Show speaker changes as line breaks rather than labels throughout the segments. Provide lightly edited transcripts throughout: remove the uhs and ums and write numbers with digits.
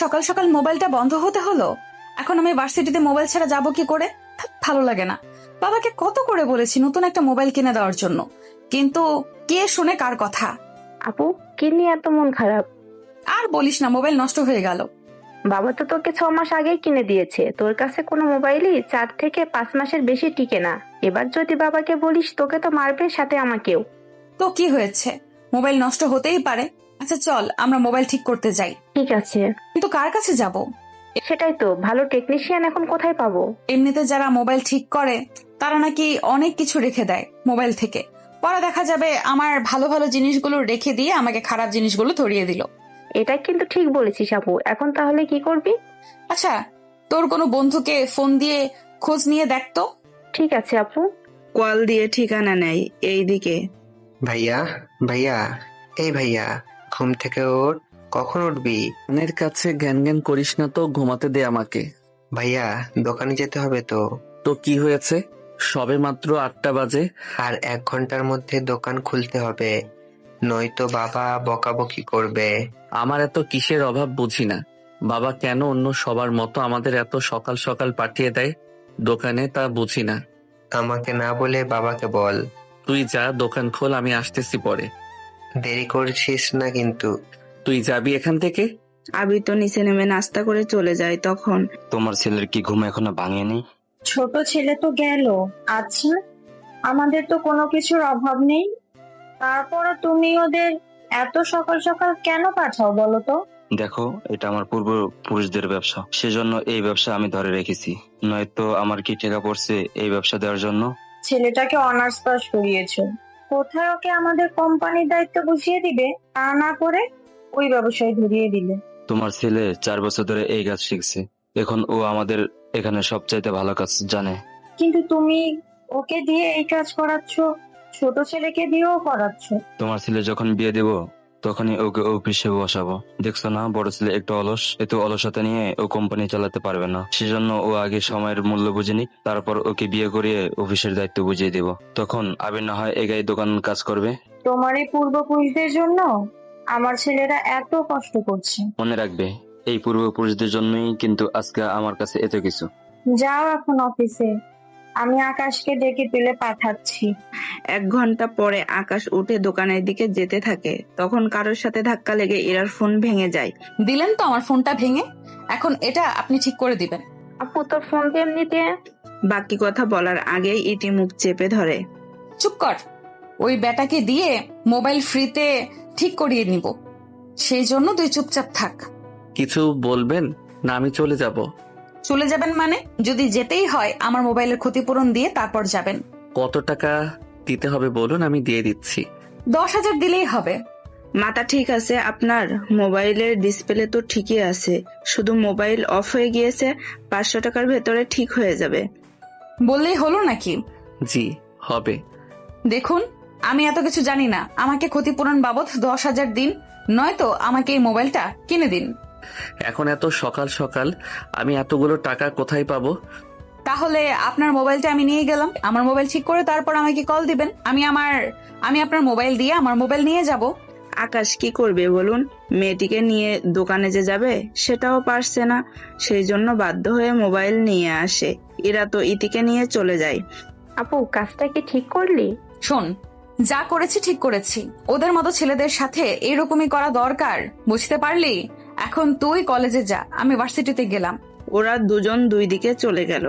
সকাল সকাল মোবাইলটা বন্ধ হতে হলো। এখন আমি ভার্সিটিতে মোবাইল ছাড়া যাবো কি করে? ভালো লাগে না। বাবাকে কত করে বলেছি নতুন একটা মোবাইল কিনে দেওয়ার জন্য, কিন্তু কে শুনে কার কথা।
আপু, কি নিয়ে এত মন খারাপ?
আর বলিস না, মোবাইল নষ্ট হয়ে গেল।
বাবা তো তোকে 6 মাস আগেই কিনে দিয়েছে। তোর কাছে কোনো মোবাইলই 4 থেকে 5 মাসের বেশি টিকে না। এবার যদি বাবাকে বলিস তোকে তো মারবে, সাথে আমাকেও।
তো কি হয়েছে, মোবাইল নষ্ট হতেই পারে। আচ্ছা চল আমরা মোবাইল ঠিক করতে যাই।
ঠিক আছে,
কিন্তু কার কাছে যাব?
সেটাই তো, ভালো টেকনিশিয়ান এখন কোথায় পাবো?
এমনিতে যারা মোবাইল ঠিক করে তারা নাকি অনেক কিছু রেখে দেয় মোবাইল থেকে। পরে দেখা যাবে আমার ভালো ভালো জিনিসগুলো রেখে দিয়ে আমাকে খারাপ জিনিসগুলো ধরিয়ে দিল।
এটা কিন্তু ঠিক বলেছিস আপু। এখন তাহলে কি করবি?
আচ্ছা, তোর কোনো বন্ধুকে ফোন দিয়ে খোঁজ নিয়ে দেখ তো।
ঠিক আছে আপু।
কল দিয়ে ঠিকানা নেই এইদিকে।
ভাইয়া, ভাইয়া, এই ভাইয়া, ঘুম থেকে ওঠ। কখন উঠবি?
ফোনের কাছে জ্ঞান জ্ঞান করিস না তো, ঘুমাতে দে আমাকে।
ভাইয়া, দোকানে যেতে হবে তো।
তো কি হয়েছে, সবে মাত্র 8টা বাজে।
আর 1 ঘন্টার মধ্যে দোকান খুলতে হবে, নয়তো বাবা বকাবকি করবে।
আমার এত কিসের অভাব বুঝি না। বাবা কেন অন্য সবার মতো আমাদের এত সকাল সকাল পাঠিয়ে দেয় দোকানে, তা বুঝি না।
আমাকে না বলে বাবাকে বল।
তুই যা, দোকান খোল, আমি আসতেছি পরে।
দেরি করছিস না কিন্তু।
তুই যাবি এখান থেকে?
আবি তো নিচে নেমে নাস্তা করে চলে যায়। তখন
তোমার ছেলের কি ঘুম এখনো ভাঙেনি?
ছোট ছেলে তো গেল। আচ্ছা, আমাদের তো কোনো কিছুর অভাব নেই, তারপরও তুমি ওদের এত সকাল সকাল কেন পাঠাও বলো তো?
দেখো, এটা আমার পূর্বপুরুষদের ব্যবসা, সেজন্য এই ব্যবসা আমি ধরে রেখেছি। নয়তো আমার কি ঠেকা পড়ছে এই ব্যবসা দেওয়ার জন্য?
ছেলেটাকে অনার্স পাস করিয়েছো, কোথায় ওকে আমাদের কোম্পানির দায়িত্ব বুঝিয়ে দিবে, তা না করে ওই ব্যবসায় ধরিয়ে দিলে।
তোমার ছেলে 4 বছর ধরে এই কাজ শিখছে, এখন ও আমাদের এখানে সবচাইতে ভালো কাজ জানে।
কিন্তু তুমি ওকে দিয়ে এই কাজ করাচ্ছ, ছোট ছেলেকে দিয়েও করাচ্ছ।
তোমার ছেলে যখন বিয়ে দেব তখনই ওকে অফিসে বসাবো। দেখছো না, বড় ছেলে একটু অলস, এত অলসতা নিয়ে ও কোম্পানি চালাতে পারবে না। সেজন্য ও আগে সময়ের মূল্য বুঝে নিক, তারপর ওকে বিয়ে করিয়ে অফিসের দায়িত্ব বুঝিয়ে দেব। তখন আবির না হয় এগাই দোকান কাজ করবে।
তোমার এই পূর্বপুরুষদের জন্য আমার ছেলেরা এত কষ্ট করছে।
মনে রাখবে, এই পূর্বপুরুষদের জন্যই কিন্তু আজকে আমার কাছে এত কিছু।
যাও এখন অফিসে, আমি আকাশকে ডেকে তুলে পাঠাচ্ছি।
1 ঘন্টা পরে আকাশ উঠে দোকানের দিকে যেতে থাকে। তখন কারোর সাথে ধাক্কা লেগে ইরার ফোন ভেঙে যায়।
দিলেন তো আমার ফোনটা ভেঙে, এখন এটা আপনি ঠিক করে দিবেন।
আপু, তোর ফোন এমনিতে।
বাকি কথা বলার আগেই ইতি মুখ চেপে ধরে।
চুপ কর, ওই বেটাকে দিয়ে মোবাইল ফ্রিতে ঠিক করিয়ে নিব, সেই জন্য তুই চুপচাপ থাক।
কিছু বলবেন না আমি চলে যাব?
চলে যাবেন মানে? যদি যেতেই হয় আমার মোবাইলের ক্ষতিপূরণ দিয়ে তারপর যাবেন।
কত টাকা দিতে হবে বলুন, আমি দিয়ে দিচ্ছি।
10,000 দিলেই হবে।
মাথা ঠিক আছে আপনার? মোবাইলের ডিসপ্লে তো ঠিকই আছে, শুধু মোবাইল অফ হয়ে গিয়েছে। 500 টাকার ভেতরে ঠিক হয়ে যাবে।
বললেই হলো নাকি?
জি হবে।
দেখুন, আমি এত কিছু জানি না, আমাকে ক্ষতিপূরণ বাবদ 10,000 দিন, নয়তো আমাকে এই মোবাইলটা কিনে দিন।
এখন এত সকাল সকাল আমি এতগুলো টাকা কোথায় পাবো?
তাহলে আপনার মোবাইলটা আমি নিয়ে গেলাম, আমার মোবাইল ঠিক করে তারপর আমাকে কল দিবেন। আমি আপনার মোবাইল দিয়ে আমার মোবাইল নিয়ে যাব।
আকাশ কি করবে বলুন? মেয়েটিকে নিয়ে দোকানে যে যাবে সেটাও পারছে না, সেই জন্য বাধ্য হয়ে মোবাইল নিয়ে আসে। এরা তো ইতিকে নিয়ে চলে যায়।
আপু, কাজটা কি ঠিক করলি?
শোন, যা করেছি ঠিক করেছি, ওদের মতো ছেলেদের সাথে এরকমই করা দরকার, বুঝতে পারলি? এখন তুই কলেজে যা, আমি ভার্সিটিতে গেলাম।
ওরা দুজন দুই দিকে চলে গেল।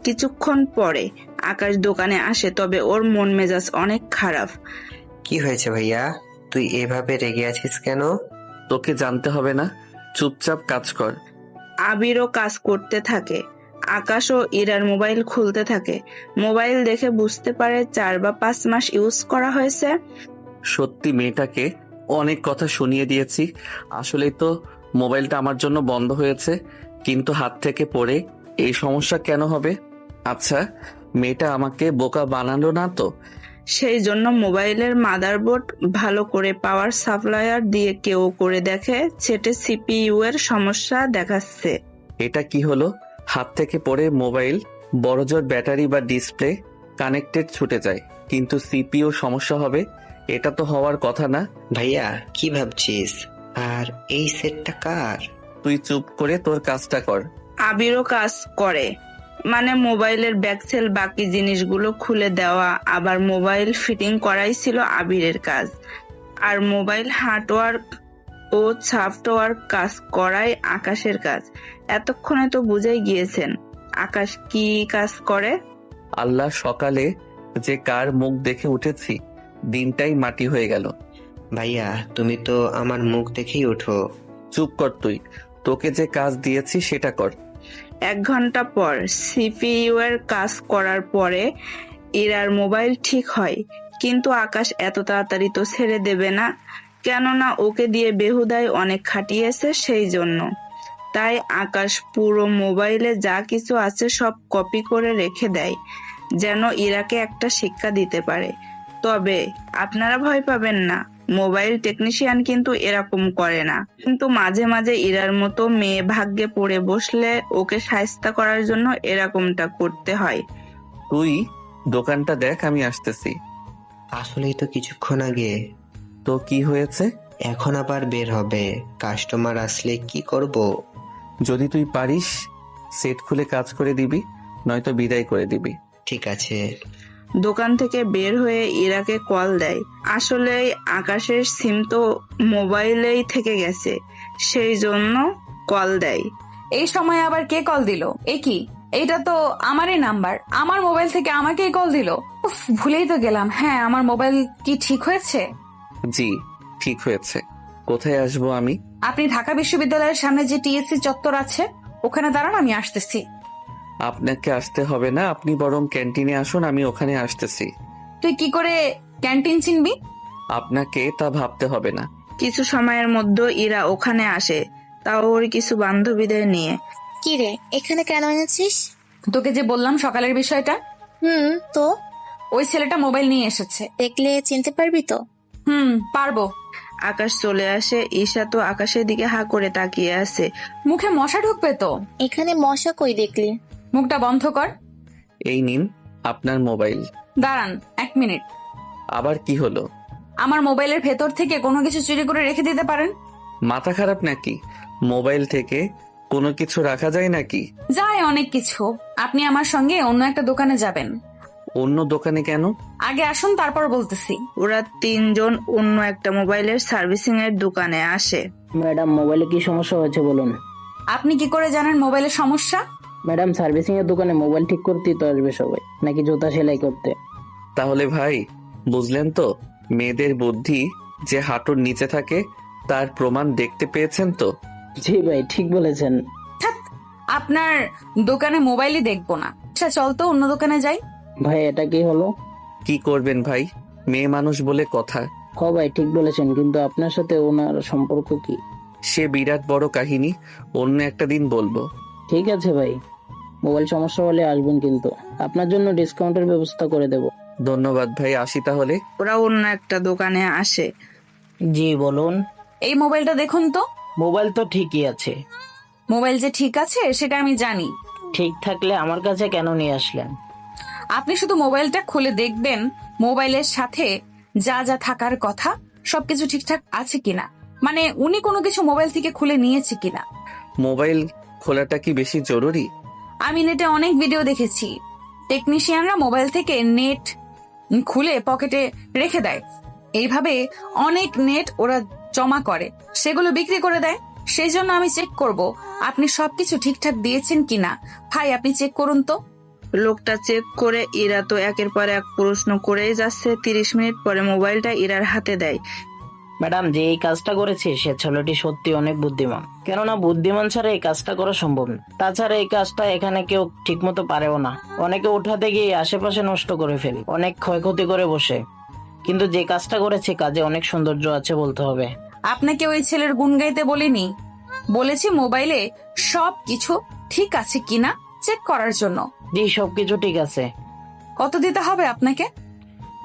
কিছুক্ষণ পরে আকাশ দোকানে আসে, তবে ওর মন মেজাজ অনেক খারাপ।
কি হয়েছে ভাইয়া, তুই এভাবে রেগে আছিস কেন?
তোকে জানতে হবে না, চুপচাপ কাজ কর।
আবিরও কাজ করতে থাকে। আকাশও ইরার মোবাইল খুলতে থাকে। মোবাইল দেখে বুঝতে পারে 4 বা 5 মাস ইউজ করা হয়েছে।
সত্যি মেয়েটাকে অনেক কথা শুনিয়ে দিয়েছি। আসলেই তো মোবাইলটা আমার জন্য বন্ধ হয়েছে, কিন্তু হাত থেকে পড়ে এই সমস্যা কেন হবে? আচ্ছা, মেয়েটা আমাকে বোকা বানালো না তো?
সেই জন্য মোবাইলের মাদারবোর্ড ভালো করে পাওয়ার সাপ্লায়ার দিয়ে কেউ করে দেখে, সেটে সিপিইউ এর সমস্যা দেখাচ্ছে।
এটা কি হলো? হাত থেকে পড়ে মোবাইল, বড়জোর ব্যাটারি বা ডিসপ্লে কানেক্টেড ছুটে যায়, কিন্তু সিপিইউ সমস্যা হবে? এটা তো হওয়ার কথা না।
ভাইয়া, কি ভাবছিস? আর এই সেটটা কার?
তুই চুপ করে তোর কাজটা কর।
আবিরও কাজ করে, মানে মোবাইলের ব্যাকসেল বাকি জিনিসগুলো খুলে দেওয়া, আবার মোবাইল ফিটিং করাই ছিল আবিরের কাজ, আর মোবাইল হার্ডওয়ার্ক ও সফটওয়্যার কাজ করাই আকাশের কাজ। এতক্ষণে তো বুঝেই গিয়েছেন আকাশ কি কাজ করে।
আল্লাহ, সকালে যে কার মুখ দেখে উঠেছি, দিনটাই মাটি হয়ে গেল।
ভাইয়া তুমি তো আমার মুখ দেখেই ওঠো।
চুপ কর তুই, তোকে যে কাজ দিয়েছি সেটা কর।
1 ঘন্টা পর সিপিইউ এর কাজ করার পরে ইরার মোবাইল ঠিক হয়, কিন্তু আকাশ এত তাড়াতাড়ি তো ছেড়ে দেবে না, কেননা ওকে দিয়ে বেহুদাই অনেক খাটিয়েছে সেই জন্য। তাই আকাশ পুরো মোবাইলে যা কিছু আছে সব কপি করে রেখে দেয়, যেন ইরাকে একটা শিক্ষা দিতে পারে। তবে আপনারা ভয় পাবেন না, মোবাইল টেকনিশিয়ান কিন্তু এরকম করে না, কিন্তু মাঝে মাঝে ইরার মতো মেয়ে ভাগ্যে পড়ে বসলে ওকে শায়েস্তা করার জন্য এরকমটা করতে হয়।
তুই দোকানটা দেখ, আমি আসতেছি।
আসলেই তো কিছুক্ষণ আগে।
তো কি হয়েছে?
এখন আবার বের হবে, কাস্টমার আসলে কি করব?
যদি তুই পারিস সেট খুলে কাজ করে দিবি, নয়তো বিদায় করে দিবি।
ঠিক আছে।
দোকান থেকে বের হয়ে ইরাকে কল দেয়। আসলে আকাশের সিম তো মোবাইলেই থেকে গেছে, সেই জন্য কল দেয়।
এই সময় আবার কে কল দিল? এ কি, এইটা তো আমারই নাম্বার, আমার মোবাইল থেকে আমাকেই কল দিল। উফ, ভুলেই তো গেলাম। হ্যাঁ, আমার মোবাইল কি ঠিক হয়েছে?
জি ঠিক হয়েছে। কোথায় আসবো আমি?
আপনি ঢাকা বিশ্ববিদ্যালয়ের সামনে যে টিএসসি চত্বর আছে ওখানে দাঁড়ান, আমি আসতেছি।
আপনাকে আসতে হবে না, আপনি বরং ক্যান্টিনে আসুন, আমি ওখানে আসতেছি।
তুই কি করে ক্যান্টিন চিনবি?
আপনাকে তা ভাবতে হবে না।
কিছু সময়ের মধ্যে ইরা ওখানে আসে, তাও ওর কিছু বান্ধবীদের নিয়ে।
কি রে, এখানে কেন এনেছিস?
তোকে যে বললাম সকালের বিষয়টা,
তো
ওই ছেলেটা মোবাইল নিয়ে এসেছে।
দেখলে চিনতে পারবি তো?
পারবো।
আকাশ চলে আসে, ঈশা তো আকাশের দিকে হা করে তাকিয়ে আছে।
মুখে মশা ঢুকবে তো।
এখানে মশা কই দেখলি?
মুখটা বন্ধ কর।
এই নিন আপনার মোবাইল।
দাঁড়ান 1 মিনিট।
আবার কি হলো?
আমার মোবাইলের ভেতর থেকে কোনো কিছু চুরি করে রেখে দিতে পারেন?
মাথা খারাপ নাকি? মোবাইল থেকে কোনো কিছু রাখা যায় নাকি?
যায় অনেক কিছু। আপনি আমার সঙ্গে অন্য একটা দোকানে যাবেন।
অন্য দোকানে কেন?
আগে আসুন, তারপর বলতেছি।
ওরা 3 জন অন্য একটা মোবাইলের সার্ভিসিং এর দোকানে আসে।
ম্যাডাম, মোবাইলে কি সমস্যা হয়েছে বলুন।
আপনি কি করে জানেন মোবাইলের সমস্যা?
ম্যাডাম, সার্ভিসিং এর দোকানে মোবাইল ঠিক করতেই তো আসবে সবাই, নাকি জুতা সেলাই করতে?
তাহলে ভাই বুঝলেন তো, মেয়েদের বুদ্ধি যে হাঁটুর নিচে থাকে তার প্রমাণ দেখতে পেয়েছেন তো?
জি ভাই, ঠিক বলেছেন।
আপনার দোকানে মোবাইলই দেখবো না। আচ্ছা চল তো অন্য দোকানে যাই।
ভাই, এটা কি হলো?
কি করবেন ভাই, মেয়ে মানুষ বলে কথা।
হ ভাই, ঠিক বলেছেন, কিন্তু আপনার সাথে ওনার সম্পর্ক কি?
সে বিরাট বড় কাহিনী, অন্য একটা দিন বলবো।
ঠিক আছে ভাই, মোবাইল সমস্যা হলে আসবেন, কিন্তু আপনার জন্য ডিসকাউন্টের ব্যবস্থা করে দেব।
ধন্যবাদ ভাই, আসি তাহলে।
ওরা অন্য একটা দোকানে আসে।
জি বলুন।
এই মোবাইলটা দেখুন তো।
মোবাইল তো ঠিকই আছে।
মোবাইল যে ঠিক আছে সেটা আমি জানি।
ঠিক থাকলে আমার কাছে কেন নিয়ে আসলেন?
আপনি শুধু মোবাইলটা খুলে দেখবেন মোবাইলের সাথে যা যা থাকার কথা সবকিছু ঠিকঠাক আছে কিনা, মানে উনি কোনো কিছু মোবাইল থেকে খুলে নিয়েছে কিনা।
মোবাইল খোলাটা কি বেশি জরুরি?
আমি নেটে অনেক ভিডিও দেখেছি, টেকনিশিয়ানরা মোবাইল থেকে নেট খুলে পকেটে রেখে দেয়। এইভাবে অনেক নেট ওরা জমা করে, সেগুলো বিক্রি করে দেয়। সেই জন্য আমি চেক করব আপনি সবকিছু ঠিকঠাক দিয়েছেন কিনা। ভাই আপনি চেক করুন তো।
লোকটা চেক করে, ইরা তো একের পর এক প্রশ্ন করেই যাচ্ছে। 30 মিনিট পরে মোবাইলটা ইরার হাতে দেয়।
ম্যাডাম, যে এই কাজটা করেছে সে ছেলেটি সত্যি অনেক বুদ্ধিমান, কেননা বুদ্ধিমান ছাড়া এই কাজটা করা সম্ভব না। তাছাড়া এই কাজটা এখানে কেউ ঠিক মতো পারেও না। অনেকে উঠাতে গিয়ে আশেপাশে নষ্ট করে ফেলে, অনেক ক্ষয়ক্ষতি করে বসে, কিন্তু যে কাজটা করেছে কাজে অনেক সৌন্দর্য আছে বলতে হবে।
আপনাকে ওই ছেলের গুণ গাইতে বলিনি, বলেছি মোবাইলে সবকিছু ঠিক আছে কিনা চেক করার জন্য।
জি, সবকিছু ঠিক আছে।
কত দিতে হবে আপনাকে?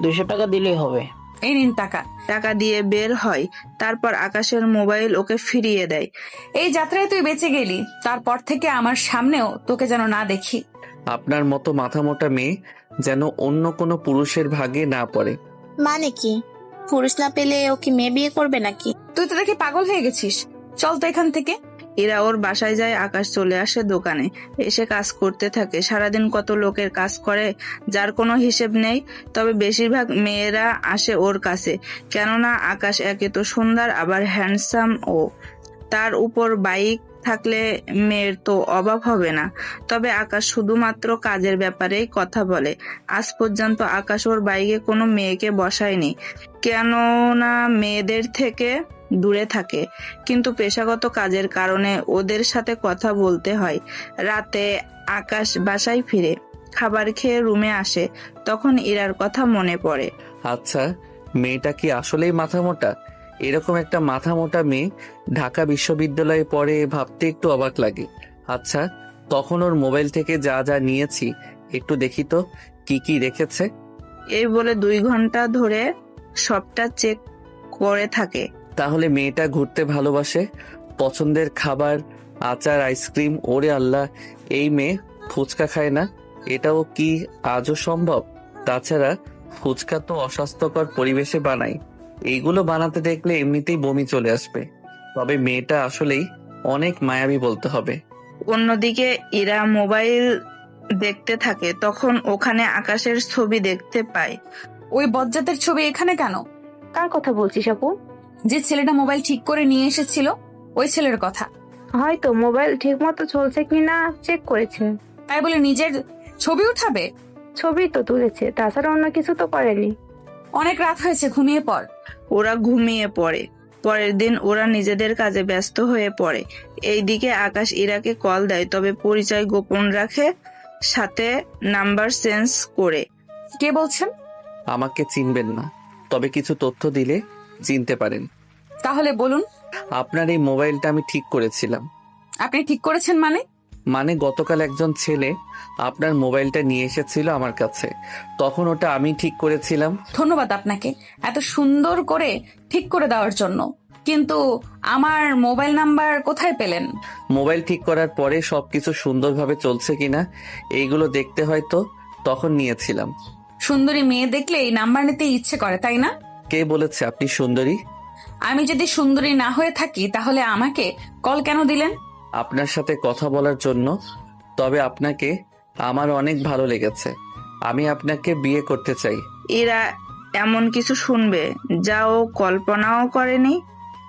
200 টাকা দিলেই হবে।
এই নিন টাকা।
টাকা দিয়ে বের হয়, তারপর আকাশের মোবাইল ওকে ফিরিয়ে দেয়।
এই যাত্রায় তুই বেঁচে গেলি, তারপর থেকে আমার সামনেও তোকে যেন না দেখি।
আপনার মতো মাথা মোটা মেয়ে যেন অন্য কোনো পুরুষের ভাগে না পড়ে।
মানে কি, পুরুষ না পেলে ও কি মেয়ে বিয়ে করবে নাকি?
তুই তো দেখি পাগল হয়ে গেছিস। চল তো এখান থেকে।
এরা ওর বাসায় যায়, আকাশ চলে আসে দোকানে, এসে কাজ করতে থাকে। সারাদিন কত লোকের কাজ করে যার কোনো হিসেব নেই, তবে বেশিরভাগ মেয়েরা আসে ওর কাছে, কেননা আকাশ একে তো সুন্দর, আবার হ্যান্ডসাম, ও তার উপর বাইক থাকলে মেয়ের তো অভাব হবে না। তবে আকাশ শুধুমাত্র কাজের ব্যাপারেই কথা বলে। আজ পর্যন্ত আকাশ ওর বাইকে কোনো মেয়েকে বসায়নি, কেননা মেয়েদের থেকে দূরে থাকে। কিন্তু পেশাগত কাজের কারণে ওদের সাথে কথা বলতে হয়। রাতে আকাশ বাসায় ফিরে খাবার খেয়ে রুমে আসে, তখন ইরার কথা মনে পড়ে।
আচ্ছা, মেয়েটা কি আসলেই মাথা মোটা? এরকম একটা মাথা মোটা মেয়ে ঢাকা বিশ্ববিদ্যালয়ে পড়ে ভাবতে একটু অবাক লাগে। আচ্ছা, তখন ওর মোবাইল থেকে যা যা নিয়েছি একটু দেখি তো কি কি রেখেছে।
এই বলে 2 ঘন্টা ধরে সবটা চেক করে থাকে।
তাহলে মেয়েটা ঘুরতে ভালোবাসে, পছন্দের খাবার, আচার, আইসক্রিম। ওরে আল্লাহ, এই মেয়ে ফুচকা খায় না? এটাও কি আজও সম্ভব? তাছাড়া ফুচকা তো অস্বাস্থ্যকর পরিবেশে বানায়, এইগুলো বানাতে দেখলে এমনিতেই বমি চলে আসবে। তবে মেয়েটা আসলেই অনেক মায়াবী বলতে হবে।
অন্যদিকে ইরা মোবাইল দেখতে থাকে, তখন ওখানে আকাশের ছবি দেখতে পায়।
ওই বজ্জাতের ছবি এখানে কেন?
কার কথা বলছিস আপু?
যে ছেলেটা মোবাইল ঠিক করে নিয়ে এসেছিল, ওই ছেলের কথা।
হয়তো মোবাইল ঠিক মতো চলছে কিনা চেক করেছে।
তাই বলে নিজের ছবি উঠাবে?
ছবি তো তুলেছে, তাছাড়া অন্য কিছু তো করেনি।
অনেক রাত হয়েছে, ঘুমিয়ে পড়।
ওরা ঘুমিয়ে পড়ে। পরের দিন ওরা নিজেদের কাজে ব্যস্ত হয়ে পড়ে। এইদিকে আকাশ ইরাকে কল দেয়, তবে পরিচয় গোপন রাখে, সাথে নাম্বার চেঞ্জ করে।
কে বলছেন?
আমাকে চিনবেন না, তবে কিছু তথ্য দিলে চিনতে পারেন।
তাহলে বলুন।
আপনার এই মোবাইলটা আমি ঠিক করেছিলাম।
আপনি ঠিক করেছেন মানে?
মানে গতকাল একজন ছেলে আপনার মোবাইলটা নিয়ে এসেছিল আমার কাছে, তখন ওটা আমি ঠিক করেছিলাম।
ধন্যবাদ আপনাকে এত সুন্দর করে ঠিক করে দেওয়ার জন্য, কিন্তু আমার মোবাইল নাম্বার কোথায় পেলেন?
মোবাইল ঠিক করার পরে সবকিছু সুন্দরভাবে চলছে কিনা এইগুলো দেখতে হয়তো তখন নিয়েছিলাম।
সুন্দরী মেয়ে দেখলে এই নাম্বার নিতে ইচ্ছে করে, তাই না?
কে বলেছে আপনি সুন্দরী?
আমি যদি সুন্দরী না হয়ে থাকি তাহলে আমাকে কল কেন দিলেন?
আপনার সাথে কথা বলার জন্য। তবে আপনাকে আমার অনেক ভালো লেগেছে, আমি আপনাকে বিয়ে করতে চাই।
এরা এমন কিছু শুনবে যা ও কল্পনাও করেনি।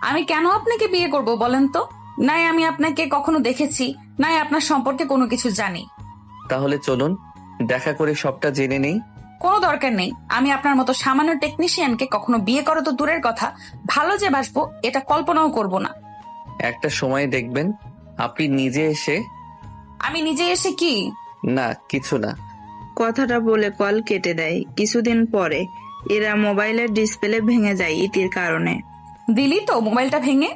আমি কেন আপনাকে বিয়ে করব বলেন তো? নাই আমি আপনাকে কখনো দেখেছি, নাই আপনার সম্পর্কে কোনো কিছু জানি।
তাহলে চলুন দেখা করে সবটা জেনে নেই।
কোনো দরকার নেই। আমি আপনার মতো সামান্য টেকনিশিয়ানকে কখনো বিয়ে করা তো দূরের কথা, ভালো যে বাসবো এটা কল্পনাও করব না।
একটা সময় দেখবেন আপনি নিজে এসে।
আমি নিজে এসে কি?
না কিছু না।
কথাটা বলে কল কেটে দেয়। কিছুদিন পরে এরা মোবাইলের ডিসপ্লে ভেঙে যায় ইতির কারণে।
দিলি তো মোবাইলটা ভেঙে?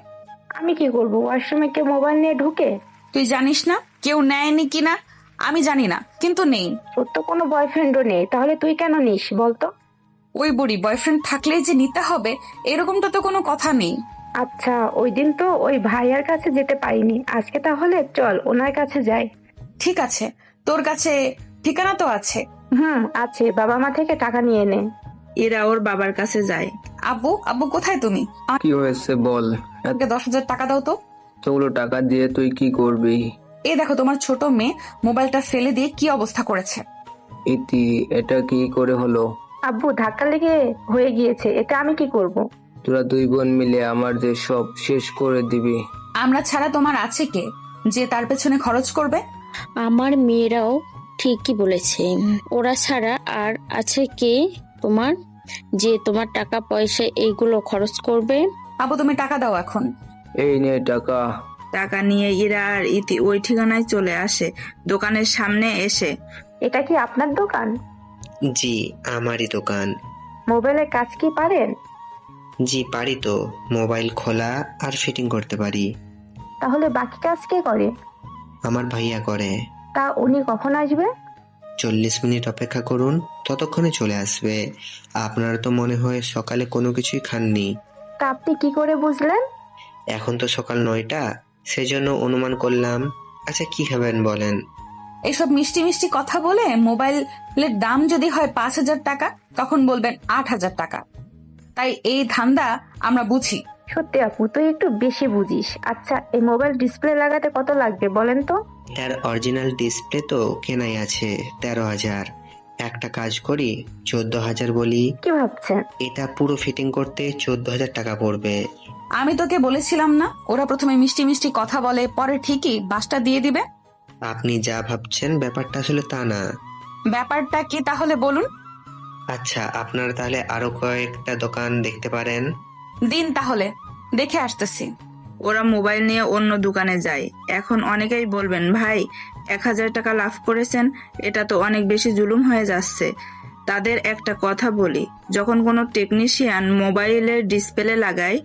আমি কি করব? ওয়াশরুমে কেউ মোবাইল নিয়ে ঢুকে?
তুই জানিস না কেউ নেয়নি কিনা? আমি জানি না, কিন্তু নেই।
তোর তো কোনো বয়ফ্রেন্ডও নেই, তাহলে তুই কেন নিস বলতো?
ওই বুড়ি বয়ফ্রেন্ড থাকলেই যে নিতে হবে এরকমটা তো কোনো কথা নেই।
আচ্ছা, ওই দিন তো ওই ভাইয়ার কাছে যেতে পারিনি, আজকে তাহলে চল ওনার কাছে যাই।
ঠিক আছে, তোর কাছে ঠিকানা তো আছে?
আছে, বাবা মা থেকে টাকা নিয়ে নে।
এরা ওর বাবার কাছে যায়।
আব্বু, আব্বু কোথায় তুমি?
কি হয়েছে বল?
আমাকে 10,000 টাকা দাও তো।
এতগুলো টাকা দিয়ে তুই কি করবি?
এই দেখো তোমার ছোট মেয়ে মোবাইলটা ফেলে দিয়ে কি অবস্থা করেছে।
ইতি, এটা কি করে হলো?
আব্বু, ধাক্কা লেগে হয়ে গিয়েছে, এটা আমি কি করব?
তোরা 2 বোন মিলে আমার যে সব শেষ করে দিবি।
আমরা ছাড়া তোমার আছে কে যে তার পেছনে খরচ করবে?
আমার মেয়েরাও ঠিকই বলেছে, ওরা ছাড়া আর আছে কে তোমার যে তোমার টাকা পয়সা এইগুলো খরচ করবে?
আব্বু তুমি টাকা দাও এখন।
এই নে টাকা।
টাকা নিয়ে ইরা আর ইতি ওই ঠিকানায় চলে আসে। দোকানের সামনে এসে,
এটা কি আপনার দোকান?
জি আমারই দোকান।
মোবাইলের কাজ কি পারেন?
জি পারি তো, মোবাইল খোলা আর ফিটিং করতে পারি।
তাহলে বাকি কাজ কে করে?
আমার ভাইয়া করে।
তা উনি কখন আসবে?
40 মিনিট অপেক্ষা করুন, ততক্ষণে চলে আসবে। আপনার তো মনে হয় সকালে কোনো কিছুই খাননি।
তা আপনি কি করে বুঝলেন?
এখন তো সকাল 9টা, সেজন্য অনুমান করলাম। আচ্ছা কি খাবেন বলেন?
এসব মিষ্টি মিষ্টি কথা বলে মোবাইলের দাম যদি হয় 5,000 টাকা তখন বলবেন 8,000 টাকা। তাই এই ধান্দা আমরা বুঝি।
সত্যি আপু, তুই একটু বেশি বুঝিস। আচ্ছা, এই মোবাইল ডিসপ্লে লাগাতে কত লাগবে বলেন তো?
এটার অরিজিনাল ডিসপ্লে তো কেনাই আছে 13,000। একটা কাজ করি 14,000 বলি।
কি ভাবছেন?
এটা পুরো ফিটিং করতে 14,000 টাকা পড়বে।
আমি তোকে বলেছিলাম না, ওরা প্রথমে মিষ্টি মিষ্টি কথা বলে, পরে ঠিকই বাসটা দিয়ে দিবে।
আপনি যা ভাবছেন ব্যাপারটা আসলে তা না।
ব্যাপারটা কি তাহলে বলুন?
আচ্ছা, আপনারা তাহলে আরো কয়েকটা দোকান দেখতে পারেন।
দিন তাহলে, দেখে আসতেছি।
ওরা মোবাইল নিয়ে অন্য দোকানে যায়। এখন অনেকেই বলবেন, ভাই 1,000 টাকা লাভ করেছেন, এটা তো অনেক বেশি জুলুম হয়ে যাচ্ছে। তাদের একটা কথা বলি, যখন কোনো টেকনিশিয়ান মোবাইলের ডিসপ্লে লাগায়,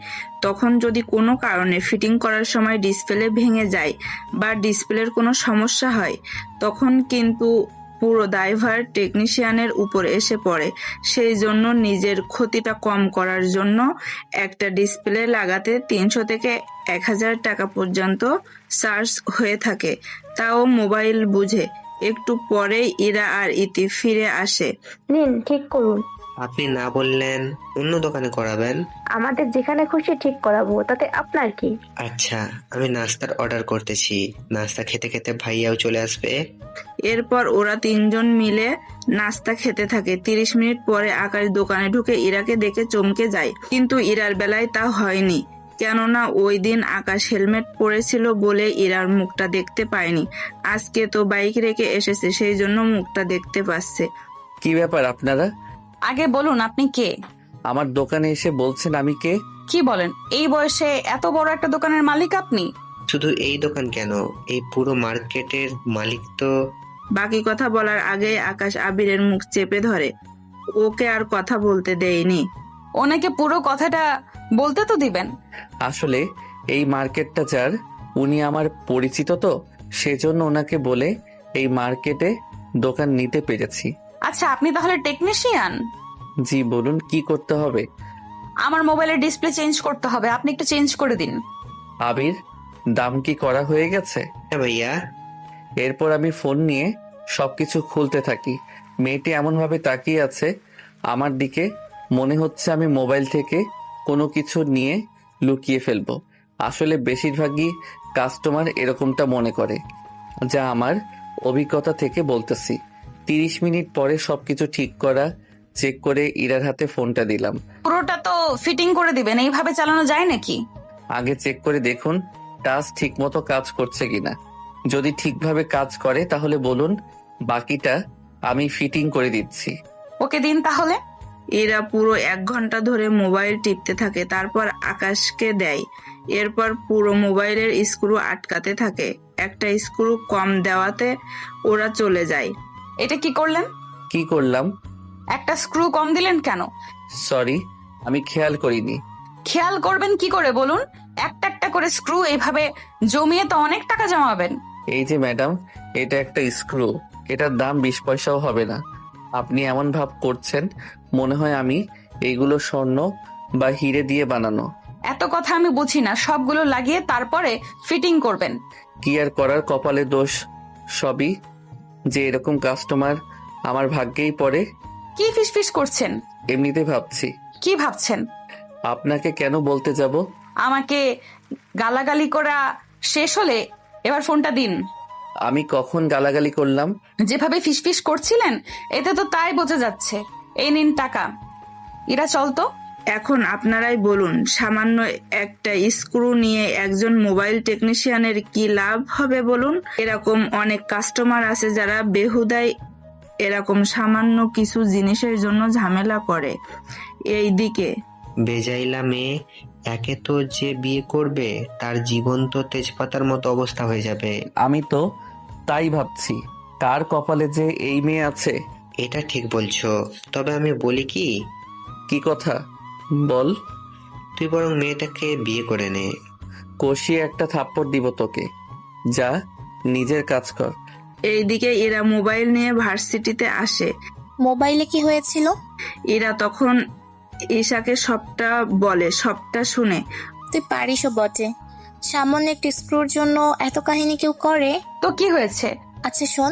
তখন যদি কোনো কারণে ফিটিং করার সময় ডিসপ্লে ভেঙে যায় বা ডিসপ্লের কোনো সমস্যা হয়, তখন কিন্তু পুরো দায়ভার টেকনিশিয়ানের উপর এসে পড়ে। সেই জন্য নিজের ক্ষতিটা কম করার জন্য একটা ডিসপ্লে লাগাতে 300 থেকে 1,000 টাকা পর্যন্ত চার্জ হয়ে থাকে। তাও মোবাইল বুঝে। একটু পরেই ইরা আর ইতি ফিরে আসে।
নিন, ঠিক করুন।
আপনি না বললেন অন্য দোকানে করাবেন।
আমাদের যেখানে খুশি ঠিক করাবো, তাতে আপনার কি?
আচ্ছা, আমি নাস্তার অর্ডার করতেছি। নাস্তা খেতে খেতে ভাইয়াও চলে আসবে।
এরপর ওরা 3 জন মিলে নাস্তা খেতে থাকে। 30 মিনিট পরে আকাশ দোকানে ঢুকে ইরাকে দেখে চমকে যায়, কিন্তু ইরার বেলায় তা হয়নি। কেননা ওই দিন আকাশ হেলমেট পরেছিল বলে ইরার মুখটা দেখতে পায়নি। আজকে তো বাইক রেখে এসেছে, সেই জন্য মুখটা দেখতে পাচ্ছে।
কি ব্যাপার আপনারা?
আগে বলুন আপনি কে?
আমার দোকানে এসে বলছেন আমি কে?
কি বলেন, এই বয়সে এত বড় একটা দোকানের মালিক আপনি?
শুধু এই দোকান কেন, এই পুরো মার্কেটের মালিক তো।
বাকি কথা বলার আগেই আকাশ আবিরের মুখ চেপে ধরে। ওকে আর কথা বলতে দেয়নি।
ওনাকে পুরো কথাটা বলতে তো দিবেন।
আসলে এই মার্কেটটা যার, উনি আমার পরিচিত, তো সেজন্য ওনাকে বলে এই মার্কেটে দোকান নিতে পেরেছি।
আচ্ছা, আপনি তাহলে টেকনিশিয়ান?
জি বলুন, কি করতে হবে?
আমার মোবাইলের ডিসপ্লে চেঞ্জ করতে হবে, আপনি একটু চেঞ্জ করে দিন।
আবির, দাম কি করা হয়ে গেছে?
হ্যাঁ ভাইয়া।
এরপর আমি ফোন নিয়ে সবকিছু খুলতে থাকি। মেয়েটি এমন ভাবে তাকিয়ে আছে আমার দিকে, মনে হচ্ছে আমি মোবাইল থেকে কোনো কিছু নিয়ে লুকিয়ে ফেলবো। আসলে বেশিরভাগই কাস্টমার এরকমটা মনে করে, যা আমার অভিজ্ঞতা থেকে বলতেছি। 30 মিনিট পরে সবকিছু ঠিক করা চেক করে ইরার হাতে ফোনটা দিলাম।
পুরোটা তো ফিটিং করে দিবেন, এইভাবে চালানো যায় নাকি?
আগে চেক করে দেখুন টাচ ঠিক মতো কাজ করছে কিনা। যদি ঠিকভাবে কাজ করে তাহলে বলুন, বাকিটা আমি ফিটিং করে দিচ্ছি।
ওকে দিন তাহলে।
এরা পুরো 1 ঘন্টা ধরে মোবাইল টিপতে থাকে, তারপর আকাশকে দেয়। এরপর পুরো মোবাইলের স্ক্রু আটকাতে থাকে। একটা স্ক্রু কম দেওয়াতে ওরা চলে যায়।
এটা কি করলেন?
কি করলাম?
একটা স্ক্রু কম দিলেন কেন?
সরি, আমি খেয়াল করিনি।
খেয়াল করবেন কি করে বলুন? একটা একটা করে স্ক্রু এইভাবে জমিয়ে তো অনেক টাকা জমাবেন।
এই যে ম্যাডাম, এটা একটা স্ক্রু, এটার দাম 20 পয়সাও হবে না। আপনি এমন ভাব করছেন মনে হয় আমি এইগুলো স্বর্ণ বা হিরে দিয়ে বানানো।
এত কথা আমি বুঝি না, সবগুলো লাগিয়ে তারপরে ফিটিং করবেন।
কি আর করার, কপালে দোষ। সবই যে এরকম কাস্টমার আমার ভাগ্যেই পড়ে।
কি ফিসফিস করছেন?
এমনিতে ভাবছি।
কি ভাবছেন?
আপনাকে কেন বলতে যাব?
আমাকে গালাগালি করা শেষ হলে এবার ফোনটা দিন।
আমি কখন গালাগালি করলাম?
যেভাবে ফিসফিস করছিলেন এতে তো তাই বোঝা যাচ্ছে। এই নিন টাকা। ইরা চল তো।
এখন আপনারাই বলুন, সামান্য একটা স্ক্রু নিয়ে একজন মোবাইল টেকনিশিয়ানের কি লাভ হবে বলুন? এরকম অনেক কাস্টমার আছে যারা বেহুদাই এরকম সামান্য কিছু জিনিসের জন্য ঝামেলা করে। এই দিকে
বেজাইলা মেয়ে, একে তো যে বিয়ে করবে তার জীবন তো তেজপাতার মতো অবস্থা হয়ে যাবে।
আমি তো তাই ভাবছি, কার কপালে যে এই মেয়ে আছে।
এটা ঠিক বলছো, তবে আমি বলি কি?
কি কথা বল।
তুই বরং মেয়েটাকে বিয়ে করে নে।
কষিয়ে একটা থাপ্পড় দিব তোকে। যা, নিজের কাজ কর।
এইদিকে এরা মোবাইল নিয়ে ভার্সিটিতে আসে।
মোবাইলে কি হয়েছিল?
এরা তখন ঈশাকে সবটা বলে, সবটা শুনে।
তুই পারিসও বটে, সামান্য একটি স্ক্রুর জন্য এত কাহিনী কেউ করে?
তো কি হয়েছে?
আচ্ছা শোন,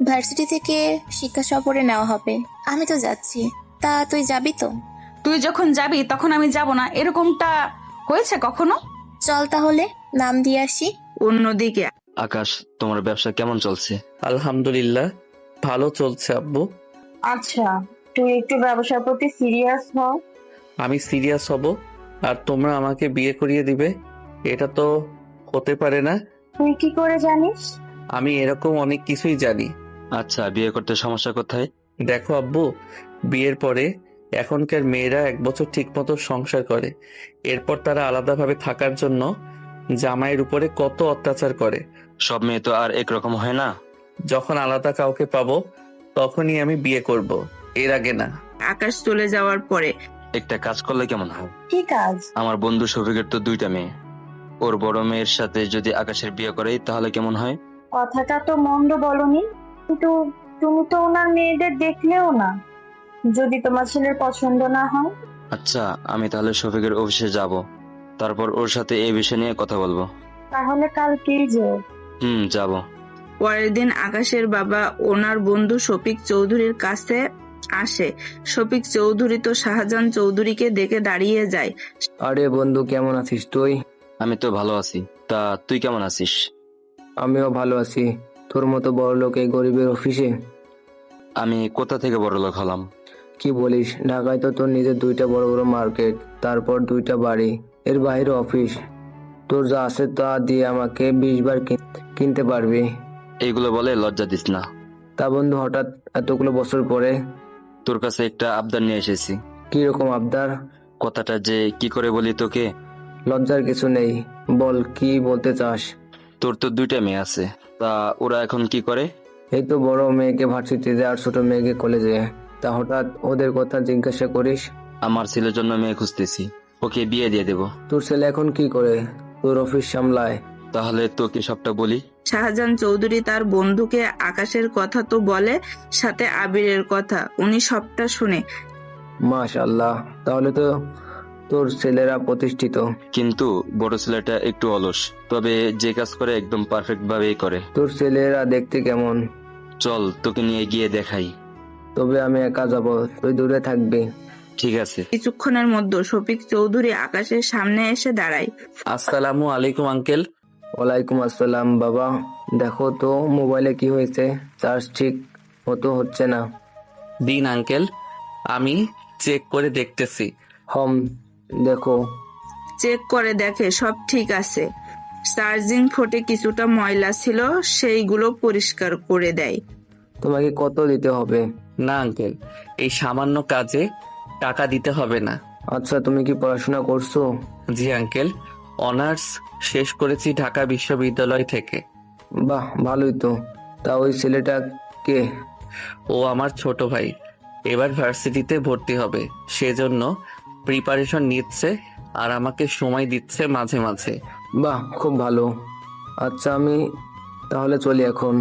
ভার্সিটি থেকে শিক্ষা সফরে নেওয়া হবে, আমি তো যাচ্ছি, তা তুই যাবি তো?
তুই যখন যাবি তখন আমি যাব না, এরকমটা হয়েছে কখনো?
চল তাহলে নাম দিয়ে আসি।
অন্যদিকে
আকাশ, তোমার ব্যবসা কেমন চলছে?
আলহামদুলিল্লাহ, ভালো চলছে আব্বু।
আচ্ছা, তুই একটু ব্যবসার প্রতি সিরিয়াস হ।
আমি সিরিয়াস হব আর তোমরা আমাকে বিয়ে করিয়ে দিবে? এটা তো হতে পারে না।
তুই কি করে জানিস?
আমি এরকম অনেক কিছুই জানি।
আচ্ছা, বিয়ে করতে সমস্যা কোথায়?
দেখো আব্বু, বিয়ের পরে এখনকার মেয়েরা 1 বছর ঠিক মতো সংসার করে, এরপর তারা আলাদাভাবে থাকার জন্য জামাইয়ের উপরে কত অত্যাচার করে।
সব মেয়ে তো আর একরকম হয় না।
যখন আলাদা কাউকে পাবো তখনই আমি বিয়ে করব, এর আগে না।
আকাশ চলে যাওয়ার পরে
একটা কাজ করলে কেমন হয়?
কি কাজ?
আমার বন্ধু শফিকের তো 2টা মেয়ে, ওর বড় মেয়ের সাথে যদি আকাশের বিয়ে করে তাহলে কেমন হয়?
কথাটা তো মন্দ বলনি, কিন্তু তুমি তো ওনার মেয়েদের দেখলেও না। যদি তোমার ছেলের পছন্দ না হয়?
আচ্ছা, আমি তাহলে শফিকের অফিসে যাব, তারপর ওর সাথে এই বিষয় নিয়ে কথা বলবো।
তাহলে কালকেই যে।
যাব।
পরের দিন আকাশের বাবা ওনার বন্ধু শফিক চৌধুরীর কাছে আসে। শফিক চৌধুরী তো শাহজাহান চৌধুরীকে দেখে দাঁড়িয়ে যায়।
আরে বন্ধু, কেমন আছিস তুই?
আমি তো ভালো আছি, তা তুই কেমন আছিস?
আমিও ভালো আছি। তোর মতো বড় লোক এই গরিবের অফিসে?
আমি কোথা থেকে বড়লোক হলাম?
কি বলিস, ঢাকায় তো তোর নিজের 2টা বড় বড় মার্কেট, তারপর 2টা বাড়ি, এর বাইরে অফিস। তোর যা আছে তা দিয়ে আমাকে 20 বার কিনতে পারবি।
এইগুলো বলে লজ্জা দিস না।
তা বন্ধু, হঠাৎ এতগুলো বছর পরে
তোর কাছে একটা আবদার নিয়ে এসেছি।
কি রকম আবদার?
কথাটা যে কি করে বলি তোকে।
লজ্জার কিছু নেই, বল কি বলতে চাস।
তোর তো 2টা মেয়ে আছে, তা ওরা এখন কি করে?
এই তো বড় মেয়েকে ভার্সিটিতে আর ছোট মেয়েকে কলেজে। তা হঠাৎ ওদের কথা জিজ্ঞাসা করিস?
আমার ছেলের জন্য মেয়ে খুঁজতেছি, ওকে বিয়ে দিয়ে দেব।
তোর ছেলে এখন কি করে? তোর অফিস সামলায়?
তাহলে তোকে সবটা বলি।
শাহজাহান চৌধুরী তার বন্ধুকে আকাশের কথা তো বলে, সাথে আবিরের কথা। উনি সবটা শুনে।
মাশাআল্লাহ, তাহলে তো তোর ছেলেরা প্রতিষ্ঠিত।
কিন্তু বড় ছেলেটা একটু অলস, তবে যে কাজ করে একদম পারফেক্ট ভাবেই করে।
তোর ছেলেরা দেখতে কেমন?
চল তোকে নিয়ে গিয়ে দেখাই।
তবে আমি একা যাব, তুই দূরে থাকবি।
ঠিক আছে।
কিছুক্ষণের মধ্যে শফিক চৌধুরী আকাশের সামনে এসে দাঁড়ায়।
আসসালামু আলাইকুম আঙ্কেল।
ওয়ালাইকুম আসসালাম। বাবা, দেখো তো মোবাইলে কি হয়েছে, চার্জ ঠিক মতো হচ্ছে না।
দিন আঙ্কেল, আমি চেক করে দেখতেছি।
দেখো।
চেক করে দেখে সব ঠিক আছে। চার্জিং ফোটে কিছুটা ময়লা ছিল, সেইগুলো পরিষ্কার করে দেয়।
তোমাকে কত দিতে হবে?
না আঙ্কেল, এই সামান্য কাজে টাকা দিতে হবে না।
আচ্ছা, তুমি কি পড়াশোনা করছো?
জি আঙ্কেল, অনার্স শেষ করেছি ঢাকা বিশ্ববিদ্যালয় থেকে।
বাহ, ভালোই তো। তা ওই ছেলেটা কে?
ও আমার ছোট ভাই, এবার ভার্সিটিতে ভর্তি হবে, সেজন্য প্রিপারেশন নিচ্ছে আর আমাকে সময় দিচ্ছে মাঝে মাঝে।
বাহ, খুব ভালো। আচ্ছা, আমি তাহলে চলি এখন।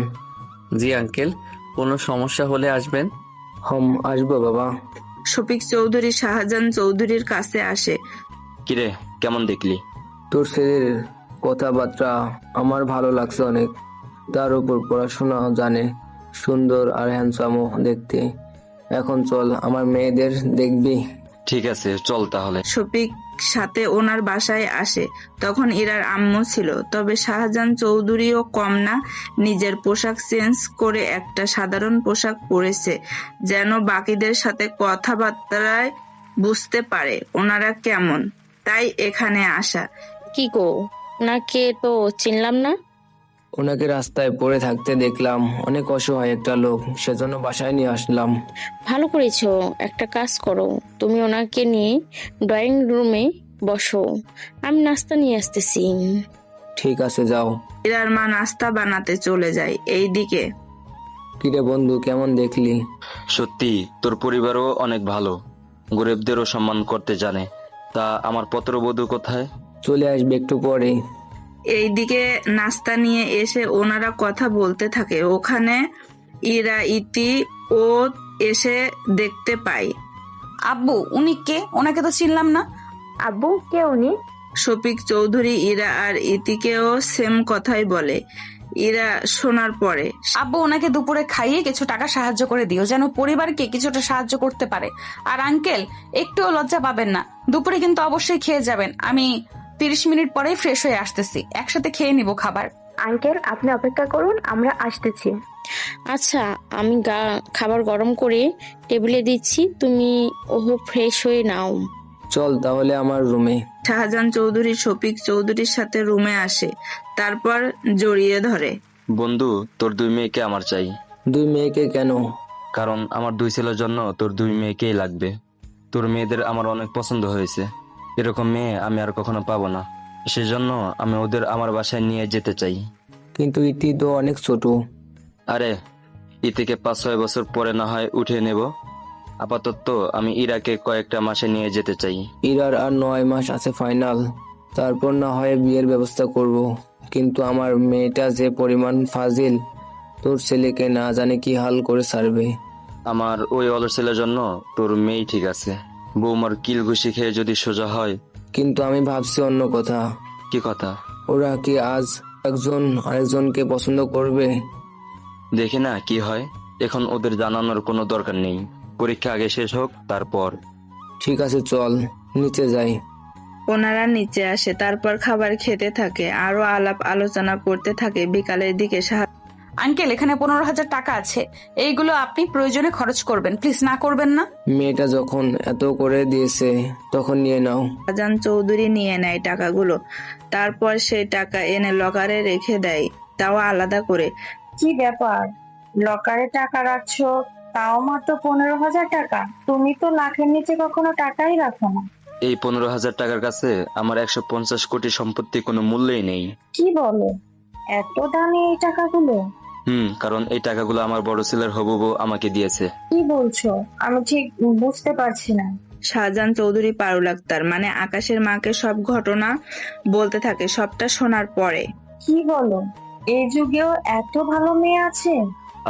জি আঙ্কেল, কোনো সমস্যা হলে আসবেন।
আসবো বাবা।
শফিক চৌধুরী শাহজাহান চৌধুরীর কাছে আসে।
কিরে, কেমন দেখলি?
তোর ছেলের কথাবার্তা আমার ভালো লাগছে অনেক। তার উপর পড়াশোনা জানে, সুন্দর আর হ্যান্ডসামও দেখতে। এখন চল, আমার মেয়েদের দেখবি।
ঠিক আছে, চল তাহলে।
শফিক সাথে ওনার বাসায় আসে। তখন ইরার আম্মু ছিল, তবে শাহজাহান চৌধুরীও কম না। নিজের পোশাক চেঞ্জ করে একটা সাধারণ পোশাক পরেছে, যেন বাকিদের সাথে কথাবার্তায় বুঝতে পারে ওনারা কেমন, তাই এখানে আসা।
কি গো, ওনাকে তো চিনলাম না।
ওনাকে রাস্তায় পড়ে থাকতে দেখলাম, অনেক অসহায় একটা লোক, সেজন্য বাসায় নিয়ে আসলাম।
ভালো করেছো। একটা কাজ করো, তুমি ওনাকে নিয়ে ড্রয়িং রুমে বসো, আমি নাস্তা নিয়ে আসতেছি।
ঠিক আছে, যাও।
ইরার মা নাস্তা বানাতে চলে যায়। এইদিকে
কিরে বন্ধু, কেমন দেখলি?
সত্যি তোর পরিবারও অনেক ভালো, গরিবদেরও সম্মান করতে জানে। তা আমার পত্রবধূ কোথায়?
চলে আসবে একটু পরে।
এইদিকে নাস্তা নিয়ে এসে ওনারা কথা বলতে থাকে। ওখানে ইরা ইতি ও এসে দেখতে পায়।
আব্বু, উনি কে? ওনাকে তো চিনলাম না।
আব্বু, কে উনি?
শফিক চৌধুরী ইরা আর ইতিকেও সেম কথাই বলে। ইরা শোনার পরে
আব্বু ওনাকে দুপুরে খাইয়ে কিছু টাকা সাহায্য করে দিও, যেন পরিবারকে কিছুটা সাহায্য করতে পারে। আর আঙ্কেল, একটুও লজ্জা পাবেন না, দুপুরে কিন্তু অবশ্যই খেয়ে যাবেন। আমি 30 মিনিট পরেই ফ্রেশ হয়ে আসতেছি, একসাথে খেয়ে নিব খাবার।
আঙ্কেল, আপনি অপেক্ষা করুন, আমরা আসতেছি।
আচ্ছা, আমি খাবার গরম করে টেবিলে দিচ্ছি, তুমি ফ্রেশ হয়ে নাও।
চল তাহলে আমার রুমে।
শাহজাহান চৌধুরী শফিক চৌধুরীর সাথে রুমে আসে, তারপর জড়িয়ে ধরে।
বন্ধু, তোর 2 মেয়েকে আমার চাই।
2 মেয়েকে কেন?
কারণ আমার 2 ছেলের জন্য তোর 2 মেয়েকেই লাগবে। তোর মেয়েদের আমার অনেক পছন্দ হয়েছে, এরকম মেয়ে আমি আর কখনো পাবো না। সেজন্য আমি ওদের আমার বাসায় নিয়ে যেতে চাই।
কিন্তু ইতি তো অনেক ছোট।
আরে, ইতিকে 5-6 বছর পরে না হয় উঠে নেব। আপাতত আমি ইরাকে কয়েকটা মাসে নিয়ে যেতে চাই।
ইরার আর 9 মাস আছে ফাইনাল, তারপর না হয় বিয়ের ব্যবস্থা করব। কিন্তু আমার মেয়েটা যে পরিমাণ ফাজিল, তোর ছেলেকে না জানে কি হাল করে ছাড়বে।
আমার ওই অলস ছেলের জন্য তোর মেয়ে ঠিক আছে, বৌমার কিল ঘুষি খেয়ে যদি সোজা হয়।
কিন্তু আমি ভাবছি অন্য কথা।
কি কথা?
ওরা কি আজ একজন আরেকজনকে পছন্দ করবে?
দেখি না কি হয়, এখন ওদের জানানোর কোনো দরকার নেই। পরীক্ষা আগে শেষ হোক, তারপর।
ঠিক আছে, চল নিচে যাই।
ওনারা নিচে আসে, তারপর খাবার খেতে থাকে, আরো আলাপ আলোচনা করতে থাকে। বিকালের দিকে
আঙ্কেল, এখানে 15,000 টাকা আছে, এইগুলো আপনি প্রয়োজনে খরচ করবেন, প্লিজ না করবেন না।
মেয়েটা যখন এত করে দিয়েছে তখন নিয়ে নাও।
শাহজাহান চৌধুরী নিয়ে নেয় টাকাগুলো, তারপর সেই টাকা এনে লকারে রেখে দেয়, তাও আলাদা করে।
কি ব্যাপার, লকারে টাকা রাখছো, তাও মাত্র 15,000 টাকা? তুমি তো লাখের নিচে কখনো টাকাই রাখো না।
এই 15,000 টাকার কাছে আমার 150 কোটি সম্পত্তি কোনো মূল্যই নেই।
কি বলো, এত দামি এই টাকাগুলো?
কারণ এই টাকাগুলো আমার বড় ছেলের হবু বউ আমাকে দিয়েছে।
কি বলছো, আমি ঠিক বুঝতে পারছি না।
শাহজাহান চৌধুরী পারুল আক্তার মানে আকাশের মাকে সব ঘটনা বলতে থাকে। সবটা শোনার পরে
কি বলো, এই যুগেও এত ভালো মেয়ে আছে?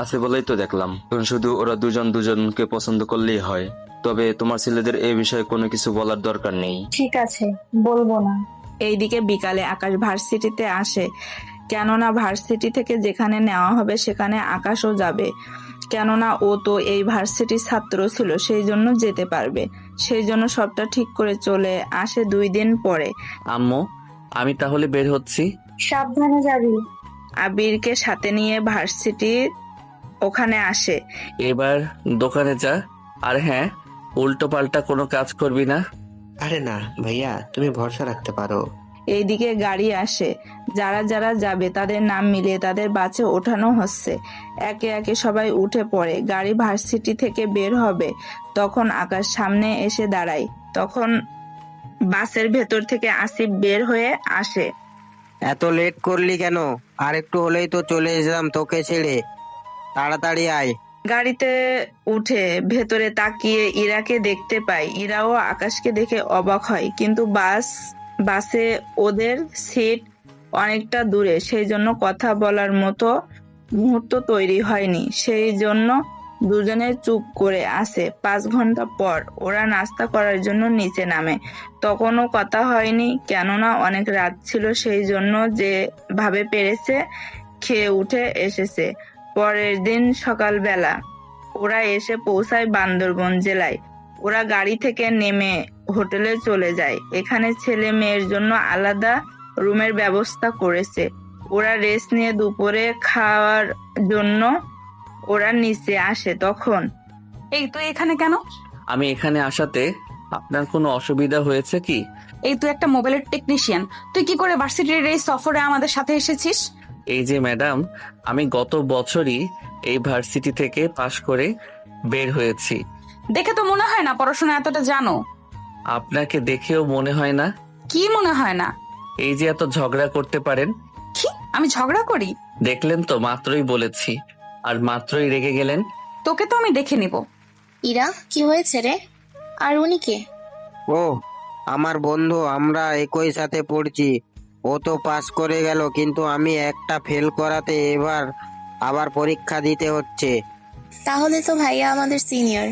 আছে বলেই তো দেখলাম। এখন শুধু ওরা দুজনকে পছন্দ করলেই হয়। তবে তোমার ছেলেদের এই বিষয়ে কোনো কিছু বলার দরকার নেই।
ঠিক আছে, বলবো না।
এইদিকে বিকালে আকাশ ভার্সিটিতে আসে, কেননা ভার্সিটি থেকে যেখানে নেওয়া হবে সেখানে আকাশও যাবে। কেননা ও তো এই ভার্সিটির ছাত্র ছিল, সেই জন্য যেতে পারবে। সেই জন্য সবটা ঠিক করে চলে আসে 2 দিন পরে।
আম্মু, আমি তাহলে বের হচ্ছি।
সাবধানে যাবি।
আবিরকে সাথে নিয়ে ভার্সিটি ওখানে আসে।
এবার দোকানে যা, আর হ্যাঁ, উল্টো পাল্টা কোনো কাজ করবি না।
আরে না ভাইয়া, তুমি ভরসা রাখতে পারো।
এইদিকে গাড়ি আসে, যারা যারা যাবে তাদের নাম মিলিয়ে তাদের বাসে ওঠানো হচ্ছে। একে একে সবাই উঠে পড়ে। গাড়ি ভার্সিটি থেকে বের হবে, তখন আকাশ সামনে এসে দাঁড়ায়। তখন বাসের ভেতর থেকে আসিফ বের হয়ে আসে।
এত লেট করলি কেন? আর একটু হলেই তো চলে যেতাম তোকে ছেড়ে, তাড়াতাড়ি আয়।
গাড়িতে উঠে ভেতরে তাকিয়ে ইরাকে দেখতে পায়। ইরাও আকাশকে দেখে অবাক হয়, কিন্তু বাসে ওদের সিট অনেকটা দূরে, সেই জন্য কথা বলার মতো মুহূর্ত তৈরি হয়নি। সেই জন্য দুজনে চুপ করে আসে। 5 ঘন্টা পর ওরা নাস্তা করার জন্য নিচে নামে। তখনও কথা হয়নি, কেননা অনেক রাত ছিল, সেই জন্য যেভাবে পেরেছে খেয়ে উঠে এসেছে। পরের দিন সকালবেলা ওরা এসে পৌঁছায় বান্দরবন জেলায়। ওরা গাড়ি থেকে নেমে হোটেলে চলে যায়। এখানে ছেলে মেয়ের জন্য আলাদা রুমের ব্যবস্থা করেছে। ওরা রেস্ট নিয়ে দুপুরে খাওয়ার জন্য ওরা নিচে আসে। তখন
এই তুই এখানে কেন?
আমি এখানে আসাতে আপনার কোনো অসুবিধা হয়েছে কি?
এই তুই একটা মোবাইলের টেকনিশিয়ান, তুই কি করে ভার্সিটির এই সফরে আমাদের সাথে এসেছিস?
এই যে ম্যাডাম, আমি গত বছরই এই ভার্সিটি থেকে পাশ করে বের হয়েছি।
দেখে তো মনে হয় না পড়াশোনা এতটা জানো।
আপনাকে দেখেও মনে হয় না?
কি মনে হয় না?
এই যে এত ঝগড়া করতে পারেন।
কি, আমি ঝগড়া করি?
দেখলেন তো, মাত্রই বলেছি আর মাত্রই রেগে গেলেন।
তোকে তো আমি দেখে নিব।
ইরা, কি হয়েছে রে? আর উনি কে?
ও আমার বন্ধু, আমরা একই সাথে পড়ছি। ও তো পাস করে গেল, কিন্তু আমি একটা ফেল করাতে এবার আবার পরীক্ষা দিতে হচ্ছে।
তাহলে তো ভাইয়া আমাদের সিনিয়র।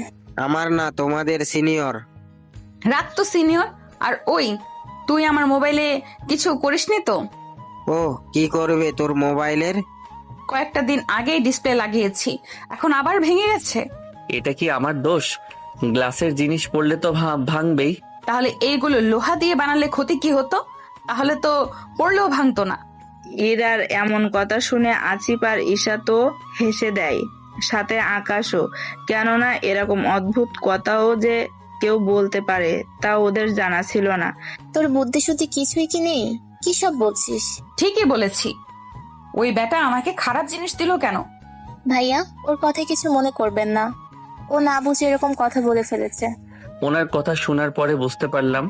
আমার না, তোমাদের সিনিয়র।
রাত তো সিনিয়র। আর ওই, তুই আমার মোবাইলে কিছু করিসনি তো?
ও কি করবে তোর মোবাইলের?
কয়েকটা দিন আগেই ডিসপ্লে লাগিয়েছি, এখন আবার ভেঙে গেছে।
এটা কি আমার দোষ? গ্লাসের জিনিস পড়লে তো ভাঙবেই।
তাহলে এইগুলো লোহা দিয়ে বানালে ক্ষতি কি হতো? তাহলে তো পড়লেও ভাঙতো না।
ইরার এমন কথা শুনে আসিফ আর ঈশা তো হেসে দেয়, সাথে আকাশও। কেননা এরকম অদ্ভুত কথাও যে কেউ বলতে পারে তা ওদের জানা ছিল না।
তোর বুদ্ধি শুদ্ধি কিছুই কি নেই? কি সব বলছিস?
ঠিকই বলেছি, ওই বেটা আমাকে খারাপ জিনিস দিল কেন?
ভাইয়া, ওর কথায় কিছু মনে করবেন না, ও না বুঝে এরকম কথা বলে ফেলেছে।
ওনার কথা শোনার পরে বুঝতে পারলাম।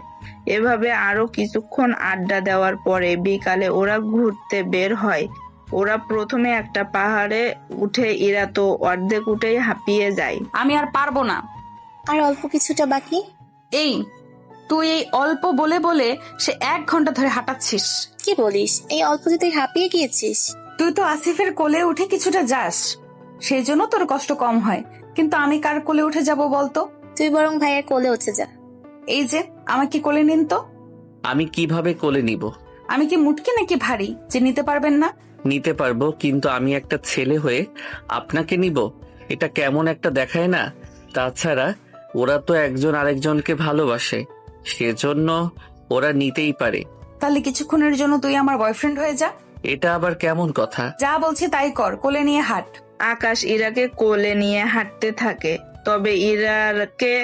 এভাবে আরো কিছুক্ষণ আড্ডা দেওয়ার পরে বিকালে ওরা ঘুরতে বের হয়। ওরা প্রথমে একটা পাহাড়ে উঠে, ইরা তো অর্ধেক উঠেই হাঁপিয়ে যায়।
আমি আর পারবো না।
আর অল্প কিছুটা বাকি।
এই তুই এই অল্প বলে বলে সে 1 ঘন্টা ধরে হাঁটাচ্ছিস।
কি বলিস? এই অল্পতে তুই হাঁপিয়ে গিয়েছিস?
তুই তো আসিফের কোলে উঠে কিছুটা যাস, সেই জন্য তোর কষ্ট কম হয়, কিন্তু আমি কার কোলে উঠে যাব বলতো?
তুই বরং ভাইয়ের কোলে উঠে যা।
এই যে আমাকে কোলে নিন তো।
আমি কিভাবে কোলে নিব?
আমি কি মুটকি নাকি ভারী যে নিতে পারবেন না?
নিতে পারবো, কিন্তু আমি একটা ছেলে হয়ে আপনাকে নিব, এটা কেমন একটা দেখায় না? তাছাড়া ওরা তো একজন আরেকজনকে ভালোবাসে, সেজন্য ওরা নিতেই পারে।
তাহলে কিছুক্ষণের জন্য তুই আমার বয়ফ্রেন্ড হয়ে যা।
এটা আবার কেমন কথা?
যা বলছি তাই কর, কোলে নিয়ে হাঁট।
আকাশ ইরাকে কোলে নিয়ে হাঁটতে থাকে, তবে ইরাকে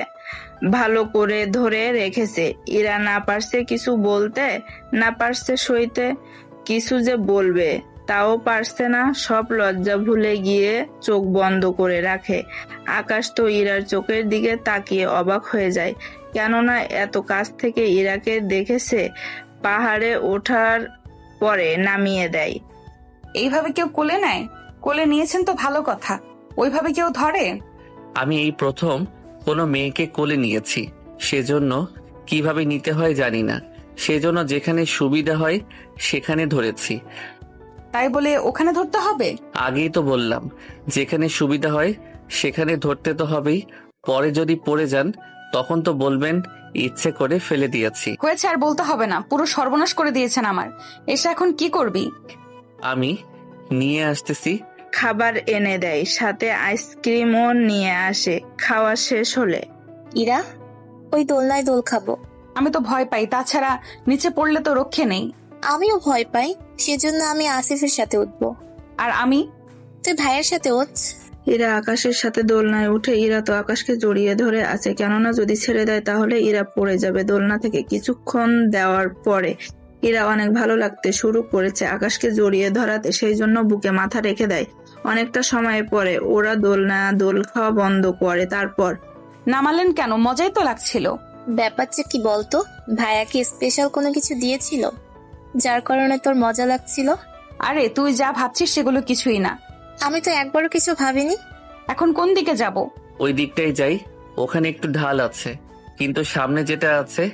ভালো করে ধরে রেখেছে। ইরা না পারছে কিছু বলতে, না পারছে সইতে, কিছু যে বলবে তাও পারছে না। সব লজ্জা ভুলে গিয়ে চোখ বন্ধ করে রাখে। আকাশ তো ইরার চোখের দিকে তাকিয়ে অবাক হয়ে যায়, কেননা এত কাছ থেকে ইরাকে দেখেছে। পাহাড়ে ওঠার পরে নামিয়ে দেয়।
এইভাবে কেউ কোলে নেয়? কোলে নিয়েছেন তো ভালো কথা, ওইভাবে কেউ ধরে?
আমি এই প্রথম কোনো মেয়েকে কোলে নিয়েছি, সেজন্য কিভাবে নিতে হয় জানি না, সেজন্য যেখানে সুবিধা হয় সেখানে ধরেছি।
তাই বলে ওখানে ধরতে হবে?
আগেই তো বললাম, যেখানে সুবিধা হয় সেখানে ধরতে তো হবেই। পরে যদি পড়ে যান তখন তো বলবেন ইচ্ছে করে ফেলে দিয়েছি।
হয়েছে, আর বলতে হবে না, পুরো সর্বনাশ করে দিয়েছেন আমার। এসে এখন কি করবি?
আমি নিয়ে আসতেছি।
খাবার এনে দেয়, সাথে আইসক্রিমও নিয়ে আসে। খাওয়া শেষ হলে
ইরা, ওই দোলনায় দোল খাবো।
আমি তো ভয় পাই, তাছাড়া নিচে পড়লে তো রক্ষে নেই।
আমিও ভয় পাই, সেজন্য আমি আসিফের সাথে উঠবো।
আর আমি?
তুই ভাইয়ের সাথে উঠ।
ইরা আকাশের সাথে দোলনায় উঠে। ইরা তো আকাশকে জড়িয়ে ধরে আছে, কেননা যদি ছেড়ে দেয় তাহলে ইরা পড়ে যাবে দোলনা থেকে। কিছুক্ষণ দেওয়ার পরে ইরা অনেক ভালো লাগতে শুরু করেছে আকাশকে জড়িয়ে ধরাতে, সেই জন্য বুকে মাথা রেখে দেয়। অনেকটা সময় পরে ওরা দোল খাওয়া বন্ধ করে। তারপর
নামালেন কেন? মজাই তো লাগছিল।
ব্যাপারটা কি বলতো? ভাইয়া কি স্পেশাল কোনো কিছু দিয়েছিল যার কারণে তোর মজা লাগছিল?
আরে তুই যা ভাবছিস সেগুলো কিছুই না।
আমি তো একবারও কিছু ভাবিনি।
এখন কোন দিকে যাব?
ওই দিকটাই যাই, ওখানে একটু ঢাল আছে, কিন্তু সামনে যেটা আছে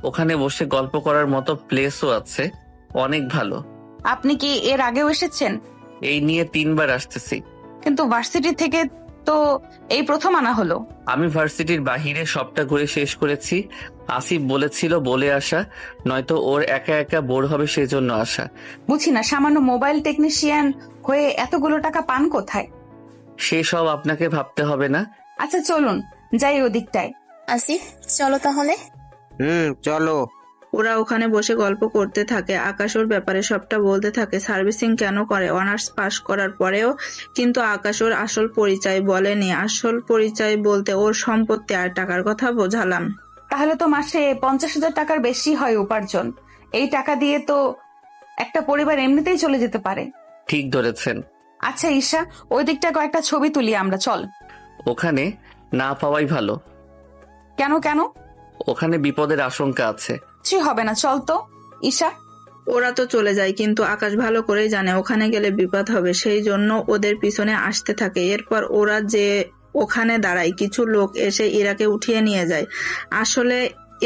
ওখানে বসে গল্প করার মতো প্লেসও আছে, অনেক ভালো।
আপনি কি এর আগেও এসেছেন?
এই নিয়ে 3 বার আসতেছি।
কিন্তু ভার্সিটি থেকে তো এই প্রথম আনা হলো।
আমি ভার্সিটির বাহিরে সবটা ঘুরে শেষ করেছি। আসিফ বলেছিল বলে আসা, নয়তো ওর একা একা বোর হবে, সেজন্য আসা।
বুঝি না, সামান্য মোবাইল টেকনিশিয়ান হয়ে এতগুলো টাকা পান কোথায়?
সেসব আপনাকে ভাবতে হবে না।
আচ্ছা চলুন যাই ওদিকটায়।
আসিফ, চলো তাহলে।
চলো।
ওরা ওখানে বসে গল্প করতে থাকে। আকাশ ওর ব্যাপারে সবটা বলতে থাকে, সার্ভিসিং কেন করে, অনার্স পাশ করার পরেও। কিন্তু আকাশ ওর আসল পরিচয় বলেনি। আসল পরিচয় বলতে ওর সম্পত্তি আর টাকার কথা বোঝালাম।
তাহলে তো মাসে 50,000 টাকার বেশি হয় উপার্জন। এই টাকা দিয়ে তো একটা পরিবার এমনিতেই চলে যেতে পারে।
ঠিক ধরেছেন।
আচ্ছা ঈশা, ওই দিকটা কয়েকটা ছবি তুলি আমরা, চল।
ওখানে না পাওয়াই ভালো।
কেন কেন?
ওখানে বিপদের আশঙ্কা আছে।
কিছুই হবে না, চল তো ঈশা।
ওরা তো চলে যায়, কিন্তু আকাশ ভালো করেই জানে ওখানে গেলে বিপদ হবে, সেই জন্য ওদের পিছনে আসতে থাকে। এরপর ওরা যে ওখানে দাঁড়ায়, কিছু লোক এসে ইরাকে উঠিয়ে নিয়ে যায়। আসলে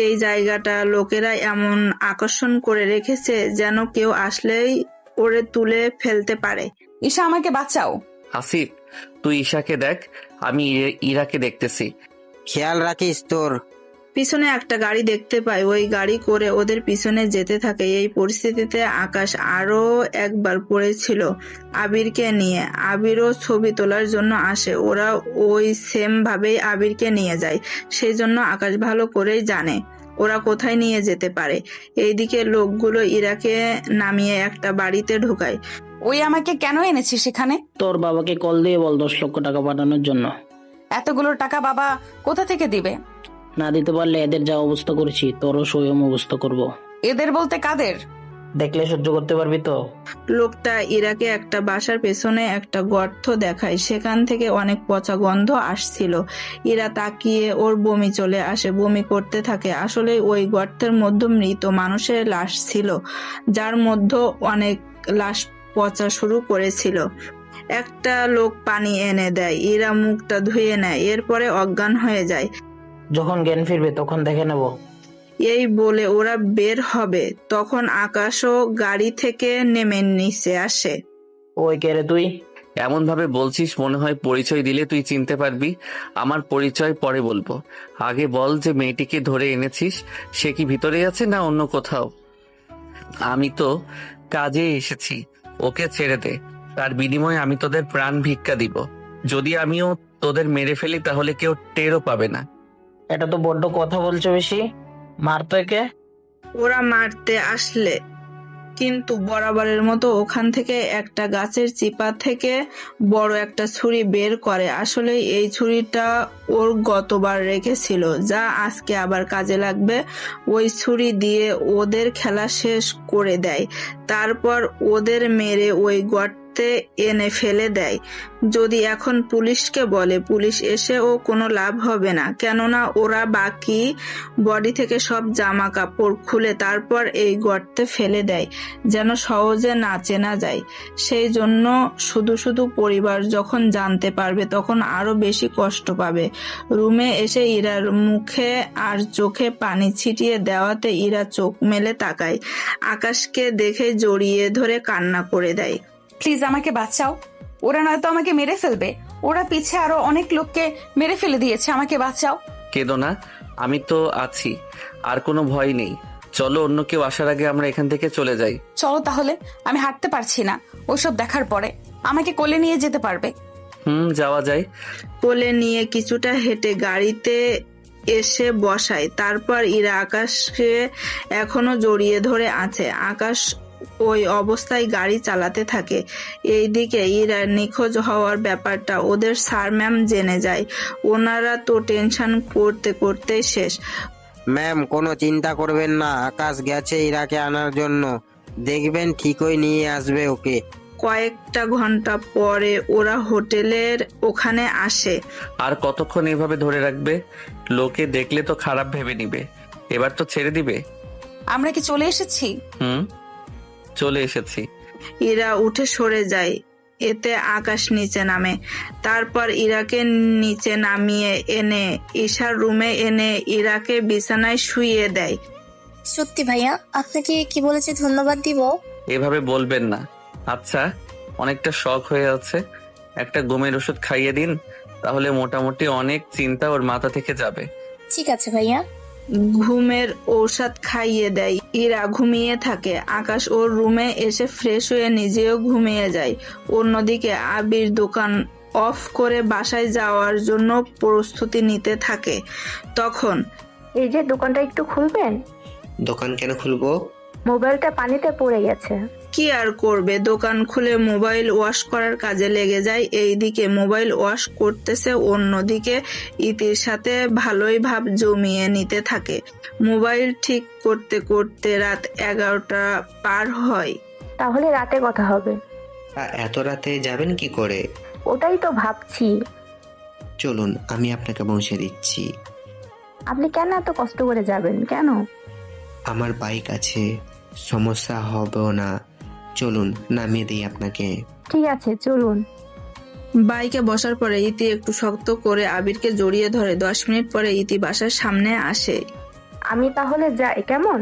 এই জায়গাটা লোকেরা এমন আকর্ষণ করে রেখেছে যেন কেউ আসলেই ওরে তুলে ফেলতে পারে।
ঈশা, আমাকে বাঁচাও।
আসিফ, তুই ঈশাকে দেখ, আমি ইরাকে দেখতেছি।
খেয়াল রাখিস তোর
পিছনে একটা গাড়ি দেখতে পায়, ওই গাড়ি করে ওদের পিছনে যেতে থাকে। এই পরিস্থিতিতে আকাশ আরো একবার পড়েছিল আবিরকে নিয়ে। আবিরও ছবি তোলার জন্য আসে, ওরা ওই সেম ভাবেই আবিরকে নিয়ে যায়। সেই জন্য আকাশ ভালো করেই জানে ওরা কোথায় নিয়ে যেতে পারে। এইদিকে লোকগুলো ইরাকে নামিয়ে একটা বাড়িতে ঢোকায়।
ওই আমাকে কেন এনেছিস সেখানে?
তোর বাবাকে কল দিয়ে বল 10 লক্ষ টাকা পাঠানোর জন্য।
এতগুলো টাকা বাবা কোথা থেকে দিবে?
না দিতে পারলে এদের যা অবস্থা করেছি তোরও স্বয়ং অবস্থা করব।
এদের বলতে কাদের?
দেখলে সহ্য করতে পারবি তো?
লোকটা ইরাকে একটা বাসার পেছনে একটা গর্ত দেখায়, সেখান থেকে অনেক পচা গন্ধ আসছিল। ইরা তাকিয়ে ওর বমি চলে আসে, বমি করতে থাকে। আসলে ওই গর্তের মধ্যে মৃত মানুষের লাশ ছিল, যার মধ্যে অনেক লাশ পচা শুরু করেছিল। একটা লোক পানি এনে দেয়, ইরা মুখটা ধুয়ে নেয়, এরপরে অজ্ঞান হয়ে যায়।
যখন জ্ঞান ফিরবে তখন দেখে নেব।
এই বলে ওরা বের হবে, তখন আকাশও গাড়ি থেকে নেমে নিচে আসে।
ওই কে রে তুই?
এমন ভাবে বলছিস মনে হয় পরিচয় দিলে তুই চিনতে পারবি। আমার পরিচয় পরে বলবো, আগে বল যে মেয়েটিকে ধরে এনেছিস সে কি ভিতরে আছে না অন্য কোথাও? আমি তো কাজে এসেছি, ওকে ছেড়ে দে। তার বিনিময়ে আমি তোদের প্রাণ ভিক্ষা দিব। যদি আমিও তোদের মেরে ফেলি তাহলে কেউ টেরও পাবে না।
এটা তো বড্ড কথা বলছো বেশি, মারতো একে।
ওরা মারতে আসলে কিন্তু বরাবরের মতো ওখান থেকে একটা গাছের চিপা থেকে বড় একটা ছুরি বের করে। আসলে এই ছুরিটা ওর গতবার রেখেছিল, যা আজকে আবার কাজে লাগবে। ওই ছুরি দিয়ে ওদের খেলা শেষ করে দেয়, তারপর ওদের মেরে ওই গর্তে এনে ফেলে দেয়। যদি এখন পুলিশকে বলে, পুলিশ এসেও কোনো লাভ হবে না, কেননা ওরা বাকি বডি থেকে সব জামা কাপড় খুলে তারপর এই গর্তে ফেলে দেয়, যেন সহজে না চেনা যায়। সেই জন্য শুধু শুধু পরিবার যখন জানতে পারবে তখন আরো বেশি কষ্ট পাবে। রুমে এসে ইরার মুখে আর চোখে পানি ছিটিয়ে দেওয়াতে ইরা চোখ মেলে তাকায়। আকাশকে দেখে জড়িয়ে ধরে কান্না করে দেয়।
প্লিজ আমাকে বাঁচাও, ওরা নয়তো আমাকে মেরে ফেলবে। ওরা পিছে আরো অনেক লোককে মেরে ফেলে দিয়েছে, আমাকে বাঁচাও।
কেঁদো না, আমি তো আছি, আর কোনো ভয় নেই। চলো অন্য কেউ আসার আগে আমরা এখান থেকে চলে যাই।
চলো তাহলে, আমি হাঁটতে পারছি না। ওইসব দেখার পরে আমাকে কোলে নিয়ে যেতে পারবে?
যাওয়া যায়।
কোলে নিয়ে কিছুটা হেঁটে গাড়িতে এসে বসায়। তারপর ইরা আকাশকে এখনো জড়িয়ে ধরে আছে। আকাশ ওই অবস্থায় গাড়ি চালাতে থাকে। এইদিকে ইরার নিখোঁজ হওয়ার ব্যাপারটা ওদের স্যার ম্যাম জেনে যায়। ওনারা তো টেনশন করতে করতে শেষ।
ম্যাম, কোনো চিন্তা করবেন না, আকাশ গেছে ইরাকে আনার জন্য, দেখবেন ঠিকই নিয়ে আসবে ওকে।
কয়েকটা ঘন্টা পরে ওরা হোটেলের ওখানে আসে।
আর কতক্ষণ এভাবে ধরে রাখবে? লোকে দেখলে তো খারাপ ভেবে নিবে। এবার তো ছেড়ে দিবে।
আমরা কি চলে এসেছি?
চলে এসেছি।
ইরা উঠে সরে যায়, এতে আকাশ নিচে নামে। তারপর ইরাকে নিচে নামিয়ে এনে ঈশার রুমে এনে ইরাকে বিছানায় শুইয়ে দেয়।
সত্যি ভাইয়া, আপনাকে কি বলেছে ধন্যবাদ দিব?
এভাবে বলবেন না। আচ্ছা, অনেকটা শখ হয়ে আছে, একটা ঘুমের ওষুধ খাইয়ে দিন, তাহলে মোটামুটি অনেক চিন্তা ওর মাথা থেকে যাবে।
ঠিক আছে ভাইয়া।
ঘুমের ঔষধ খাইয়ে দেয়। ইরা ঘুমিয়ে থাকে। আকাশ ওর রুমে এসে ফ্রেশ হয়ে নিজেও ঘুমিয়ে যায়। অন্যদিকে আবির দোকান অফ করে বাসায় যাওয়ার জন্য প্রস্তুতি নিতে থাকে। তখন,
এই যে দোকানটা একটু খুলবেন?
দোকান কেন খুলবো?
মোবাইলটা পানিতে পড়ে গেছে।
কি আর করবে, দোকান খুলে মোবাইল ওয়াশ করার কাজে লেগে যায়। এইদিকে মোবাইল ওয়াশ করতেছে, অন্যদিকে ইতির সাথে ভালোই ভাব জমিয়ে নিতে থাকে। মোবাইল ঠিক করতে করতে রাত 11টা পার হয়।
তাহলে রাতে কথা হবে।
এত রাতে যাবেন কি করে?
ওটাই তো ভাবছি।
চলুন, আমি আপনাকে পৌঁছে দিচ্ছি।
আপনি কেন এত কষ্ট করে যাবেন? কেন?
আমার বাইক আছে, সমস্যা হবে না। চলুন, নামিয়ে দিই আপনাকে।
ঠিক আছে, চলুন।
বাইকে বসার পরে ইতি একটু শক্ত করে আবিরকে জড়িয়ে ধরে। 10 মিনিট পরে ইতি বাসার সামনে আসে।
আমি তাহলে যাই, কেমন?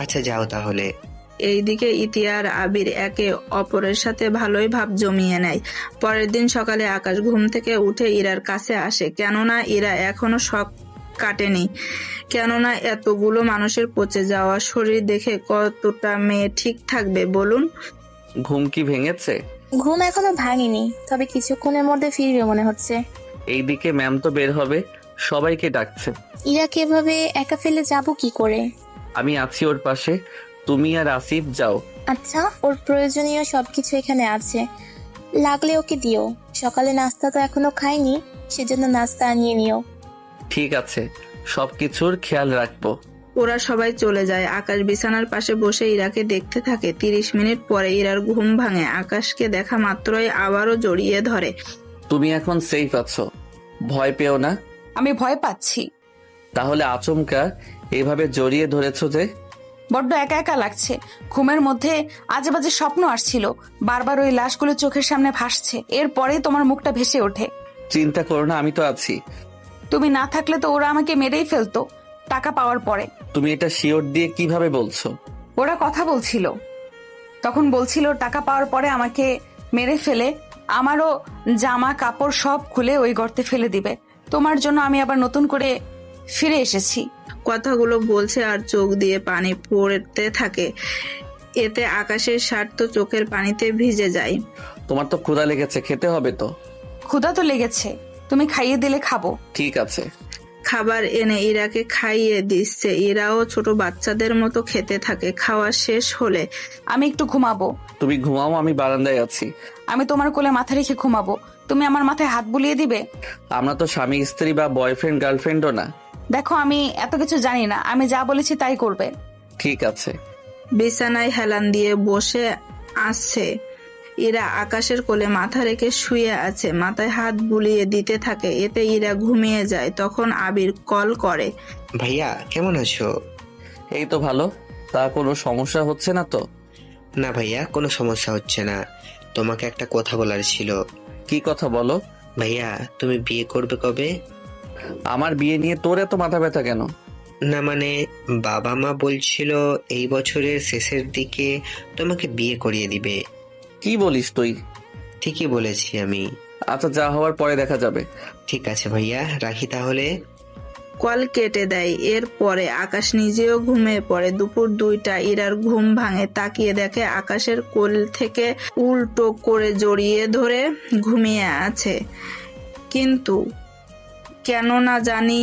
আচ্ছা, যাও তাহলে।
এইদিকে ইতি আর আবির একে অপরের সাথে ভালোই ভাব জমিয়ে নেয়। পরের দিন সকালে আকাশ ঘুম থেকে উঠে ইরার কাছে আসে, কেননা ইরা এখনো শক কাটেনি, কেননা এতগুলো মানুষের পচে যাওয়া শরীর দেখে কতটা মেয়ে ঠিক থাকবে বলুন?
ঘুম কি ভেঙেছে?
ঘুম এখনো ভাঙেনি, তবে কিছুক্ষণের মধ্যে ফিরবে মনে হচ্ছে।
এইদিকে ম্যাম তো বের হবে, সবাইকে ডাকছে।
ইরাকে এভাবে একা ফেলে যাব কি করে?
আমি আছি ওর পাশে, তুমি আর আসিফ যাও।
আচ্ছা, ওর প্রয়োজনীয় সবকিছু এখানে আছে, লাগলে ওকে দিও। সকালে নাস্তা তো এখনো খাইনি, সেজন্য নাস্তা আনিয়ে নিও।
ঠিক আছে, সবকিছুর খেয়াল রাখবো।
ওরা সবাই চলে যায়। আকাশ বিছানার পাশে বসে ইরাকে দেখতে থাকে। 30 মিনিট পরে ইরার ঘুম ভাঙে। আকাশকে দেখা মাত্রই আবারও জড়িয়ে ধরে।
তুমি এখন সেফ আছো, ভয় পেও না।
আমি ভয় পাচ্ছি।
তাহলে আচমকা এভাবে জড়িয়ে ধরেছো যে?
বড্ড একা একা লাগছে। ঘুমের মধ্যে আজে বাজে স্বপ্ন আসছিল, বারবার ওই লাশগুলো চোখের সামনে ভাসছে। এরপরেই তোমার মুখটা ভেসে ওঠে।
চিন্তা করো না, আমি তো আছি।
তুমি না থাকলে তো ওরা আমাকে মেরেই ফেলতো টাকা পাওয়ার পরে।
তুমি এটা শিওর দিয়ে কিভাবে বলছো?
ওরা কথা বলছিল, তখন বলছিল টাকা পাওয়ার পরে আমাকে মেরে ফেলে আমারও জামা কাপড় সব খুলে ওই গর্তে ফেলে দিবে। তোমার জন্য আমি আবার নতুন করে ফিরে এসেছি।
কথাগুলো বলছে আর চোখ দিয়ে পানি পড়তে থাকে। এতে আকাশের শার্ট তো চোখের পানিতে ভিজে যায়।
তোমার তো ক্ষুধা লেগেছে, খেতে হবে তো।
ক্ষুধা তো লেগেছে, তুমি খাইয়ে দিলে খাবো।
ঠিক আছে।
খাবার এনে ইরাকে খাইয়ে দিচ্ছে। ইরাও ছোট বাচ্চাদের মতো খেতে থাকে। খাওয়া শেষ হলে
আমি একটু ঘুমাবো।
তুমি ঘুমাও, আমি বারান্দায় আছি।
আমি তোমার কোলে মাথা রেখে ঘুমাবো, তুমি আমার মাথায় হাত বুলিয়ে দিবে।
আমরা তো স্বামী স্ত্রী বা বয়ফ্রেন্ড গার্লফ্রেন্ডও না।
দেখো, আমি এত কিছু জানি না, আমি যা বলেছি তাই করবে।
ঠিক আছে।
বিছানায় হেলান দিয়ে বসে আছে। ইরা আকাশের কোলে মাথা রেখে শুয়ে আছে, মাথায় হাত বুলিয়ে দিতে থাকে। এতে ইরা ঘুমিয়ে যায়। তখন আবির কল করে।
ভাইয়া কেমন আছো?
এই তো ভালো। তা কোনো সমস্যা হচ্ছে না তো?
না ভাইয়া, কোনো সমস্যা হচ্ছে না। তোমাকে একটা কথা বলার ছিল।
কি কথা বলো?
ভাইয়া তুমি বিয়ে করবে কবে?
আমার বিয়ে নিয়ে তোর এত মাথা ব্যথা কেন?
না মানে বাবা মা বলছিল এই বছরের শেষের দিকে তোমাকে বিয়ে করিয়ে দিবে।
কি বলিস তুই?
ঠিকই বলেছি আমি।
আচ্ছা, যা হওয়ার পরে দেখা যাবে।
ঠিক আছে ভাইয়া, রাখি তাহলে।
কল কেটে দেয়। এরপরে আকাশ নিজেও ঘুমিয়ে পড়ে। দুপুর 2টা। ইরার ঘুম ভাঙে। তাকিয়ে দেখে আকাশের কোল থেকে উল্টো করে জড়িয়ে ধরে ঘুমিয়ে আছে। কিন্তু কেন না জানি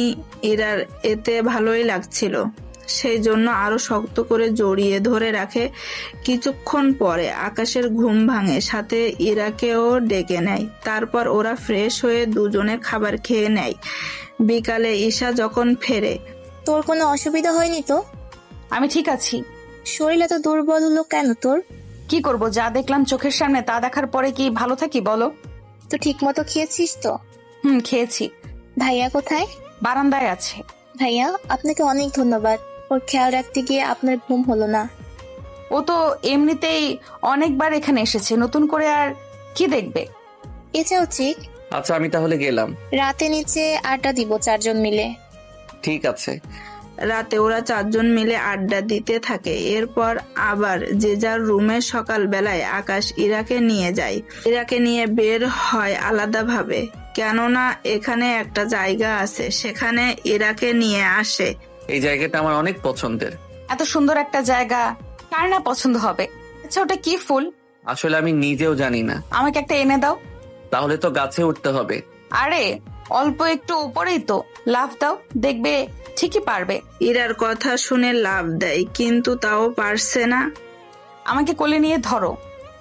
ইরার এতে ভালোই লাগছিল, সেই জন্য আরো শক্ত করে জড়িয়ে ধরে রাখে। কিছুক্ষণ পরে আকাশের ঘুম ভাঙে, সাথে ইরাকেও ডেকে নেয়। তারপর ওরা ফ্রেশ হয়ে দুজনে খাবার খেয়ে নেয়। বিকালে ঈশা যখন ফেরে।
তোর কোনো অসুবিধা হয়নি তো?
আমি ঠিক আছি।
শরীর এত দুর্বল হলো কেন তোর?
কি করব, যা দেখলাম চোখের সামনে তা দেখার পরে কি ভালো থাকি বলো?
তো ঠিক মতো খেয়েছিস তো?
খেয়েছি।
ভাইয়া কোথায়?
বারান্দায় আছে।
ভাইয়া, আপনাকে অনেক ধন্যবাদ। ওর খেয়াল রাখতে গিয়ে আপনার ঘুম হলো না।
ও তো এমনিতেই অনেকবার এখানে এসেছে, নতুন করে আর কি দেখবে?
এটাও ঠিক।
আচ্ছা, আমি তাহলে গেলাম।
রাতে নিচে আড্ডা দিব 4 জন মিলে।
ঠিক আছে।
রাতে ওরা 4 জন মিলে আড্ডা দিতে থাকে। এরপর আবার যে যার রুমে। সকাল বেলায় আকাশ ইরাকে নিয়ে যায়। ইরাকে নিয়ে বের হয় আলাদাভাবে, কেননা এখানে একটা জায়গা আছে, সেখানে ইরাকে নিয়ে আসে।
এই জায়গাটা আমার অনেক পছন্দের।
এত সুন্দর একটা জায়গা কার না পছন্দ হবে? আচ্ছা, ওটা কি ফুল?
আসলে আমি নিজেও জানি না।
আমাকে একটা এনে দাও।
তাহলে তো গাছে উঠতে হবে।
আরে অল্প একটু উপরেই তো, লাফ দাও, দেখবে ঠিকই পারবে।
ইরার কথা শুনে লাভ দেয়, কিন্তু তাও পারছে না।
আমাকে কোলে নিয়ে ধরো,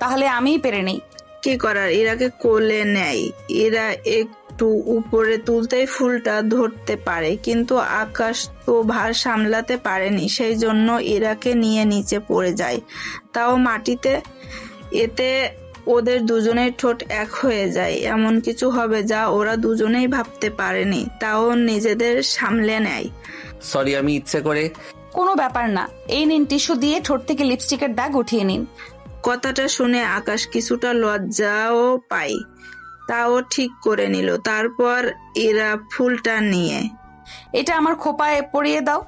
তাহলে আমিই পেরে নেই।
কি করার, ইরাকে কোলে নেয়। ইরা একটু উপরে তুলতেই ফুলটা ধরতে পারে, কিন্তু আকাশ তো ভার সামলাতে পারেনি, সেই জন্য ইরাকে নিয়ে নিচে পড়ে যায়, তাও মাটিতে। এতে ওদের দুজনের ঠোঁট এক হয়ে যায়। এমন কিছু হবে যা ওরা দুজনেই ভাবতে পারেনি, তাও নিজেদের সামলে নেয়।
সরি, আমি ইচ্ছে করে।
কোনো ব্যাপার না, এই নিন টিস্যু দিয়ে ঠোঁট থেকে লিপস্টিকের দাগ উঠিয়ে নিন।
কথাটা শুনে আকাশ কিছুটা লজ্জাও পায়, তাও ঠিক করে নিল। তারপর এরা ফুলটা নিয়ে।
এটা আমার খোপায় পরিয়ে দাও।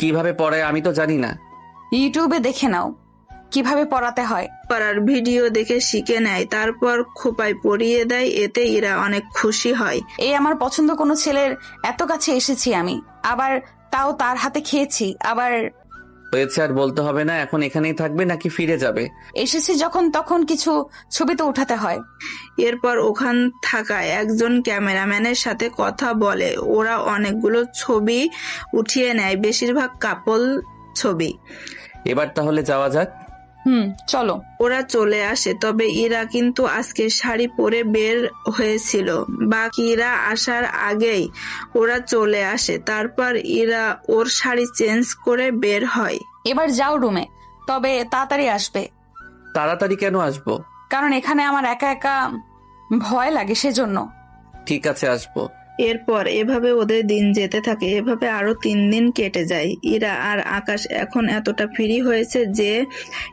কিভাবে পড়ায় আমি তো জানি না।
ইউটিউবে দেখে নাও কিভাবে পড়াতে হয়।
পড়ার ভিডিও দেখে শিখে নেয়, তারপর খোপায় পরিয়ে দেয়। এতে ইরা অনেক খুশি হয়।
এই আমার পছন্দ কোনো ছেলের এত কাছে এসেছি আমি। আবার তাও তার হাতে খেয়েছি। আবার
হয়েছে, আর বলতে হবে না। এখন এখানেই থাকবে নাকি ফিরে যাবে?
এসেছি যখন তখন কিছু ছবি তো উঠাতে হয়।
এরপর ওখান থাকা একজন ক্যামেরাম্যানের সাথে কথা বলে। ওরা অনেকগুলো ছবি উঠিয়ে নেয়, বেশিরভাগ কাপল ছবি।
এবার তাহলে যাওয়া যাক।
চলো।
ওরা চলে আসে, তবে ইরা কিন্তু আজকে শাড়ি পরে বের হয়েছিল। বাকিরা আসার আগেই ওরা চলে আসে। তারপর ইরা ওর শাড়ি চেঞ্জ করে বের হয়।
এবার যাও রুমে, তবে তাড়াতাড়ি আসবে।
তাড়াতাড়ি কেন আসবো?
কারণ এখানে আমার একা একা ভয় লাগে, সেজন্য।
ঠিক আছে, আসবো।
এরপর এভাবে ওদের দিন যেতে থাকে। এভাবে আরো 3 দিন কেটে যায়। ইরা আর আকাশ এখন এতটা ফ্রি হয়েছে যে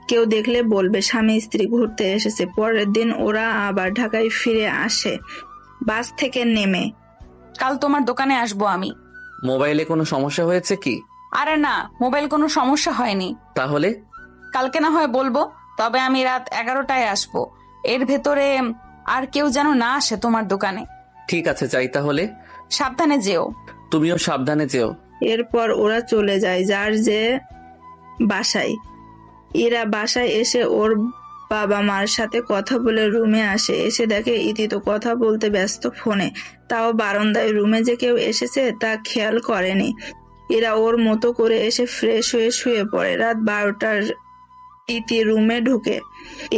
কেউ দেখলে বলবে স্বামী স্ত্রী ঘুরতে এসেছে। পরের দিন ওরা আবার ঢাকায় ফিরে আসে বাস থেকে নেমে।
কাল তোমার দোকানে আসবো আমি।
মোবাইলে কোনো সমস্যা হয়েছে কি?
আরে না, মোবাইল কোনো সমস্যা হয়নি।
তাহলে
কালকে না হয় বলবো, তবে আমি রাত 11টায় আসবো। এর ভেতরে আর কেউ যেন না আসে তোমার দোকানে।
ঠিক আছে, যাই তাহলে।
সাবধানে যেও।
তুমিও সাবধানে যেও।
এরপর ওরা চলে যায় যার যে বাসায়। ইরা বাসায় এসে ওর বাবা মার সাথে কথা বলে রুমে আসে। এসে দেখে ইতি তো কথা বলতে ব্যস্ত ফোনে, তাও বারান্দায় রুমে যে কেউ এসেছে তা খেয়াল করেনি। এরা ওর মতো করে এসে ফ্রেশ হয়ে শুয়ে পড়ে। রাত 12টার ইতি রুমে ঢুকে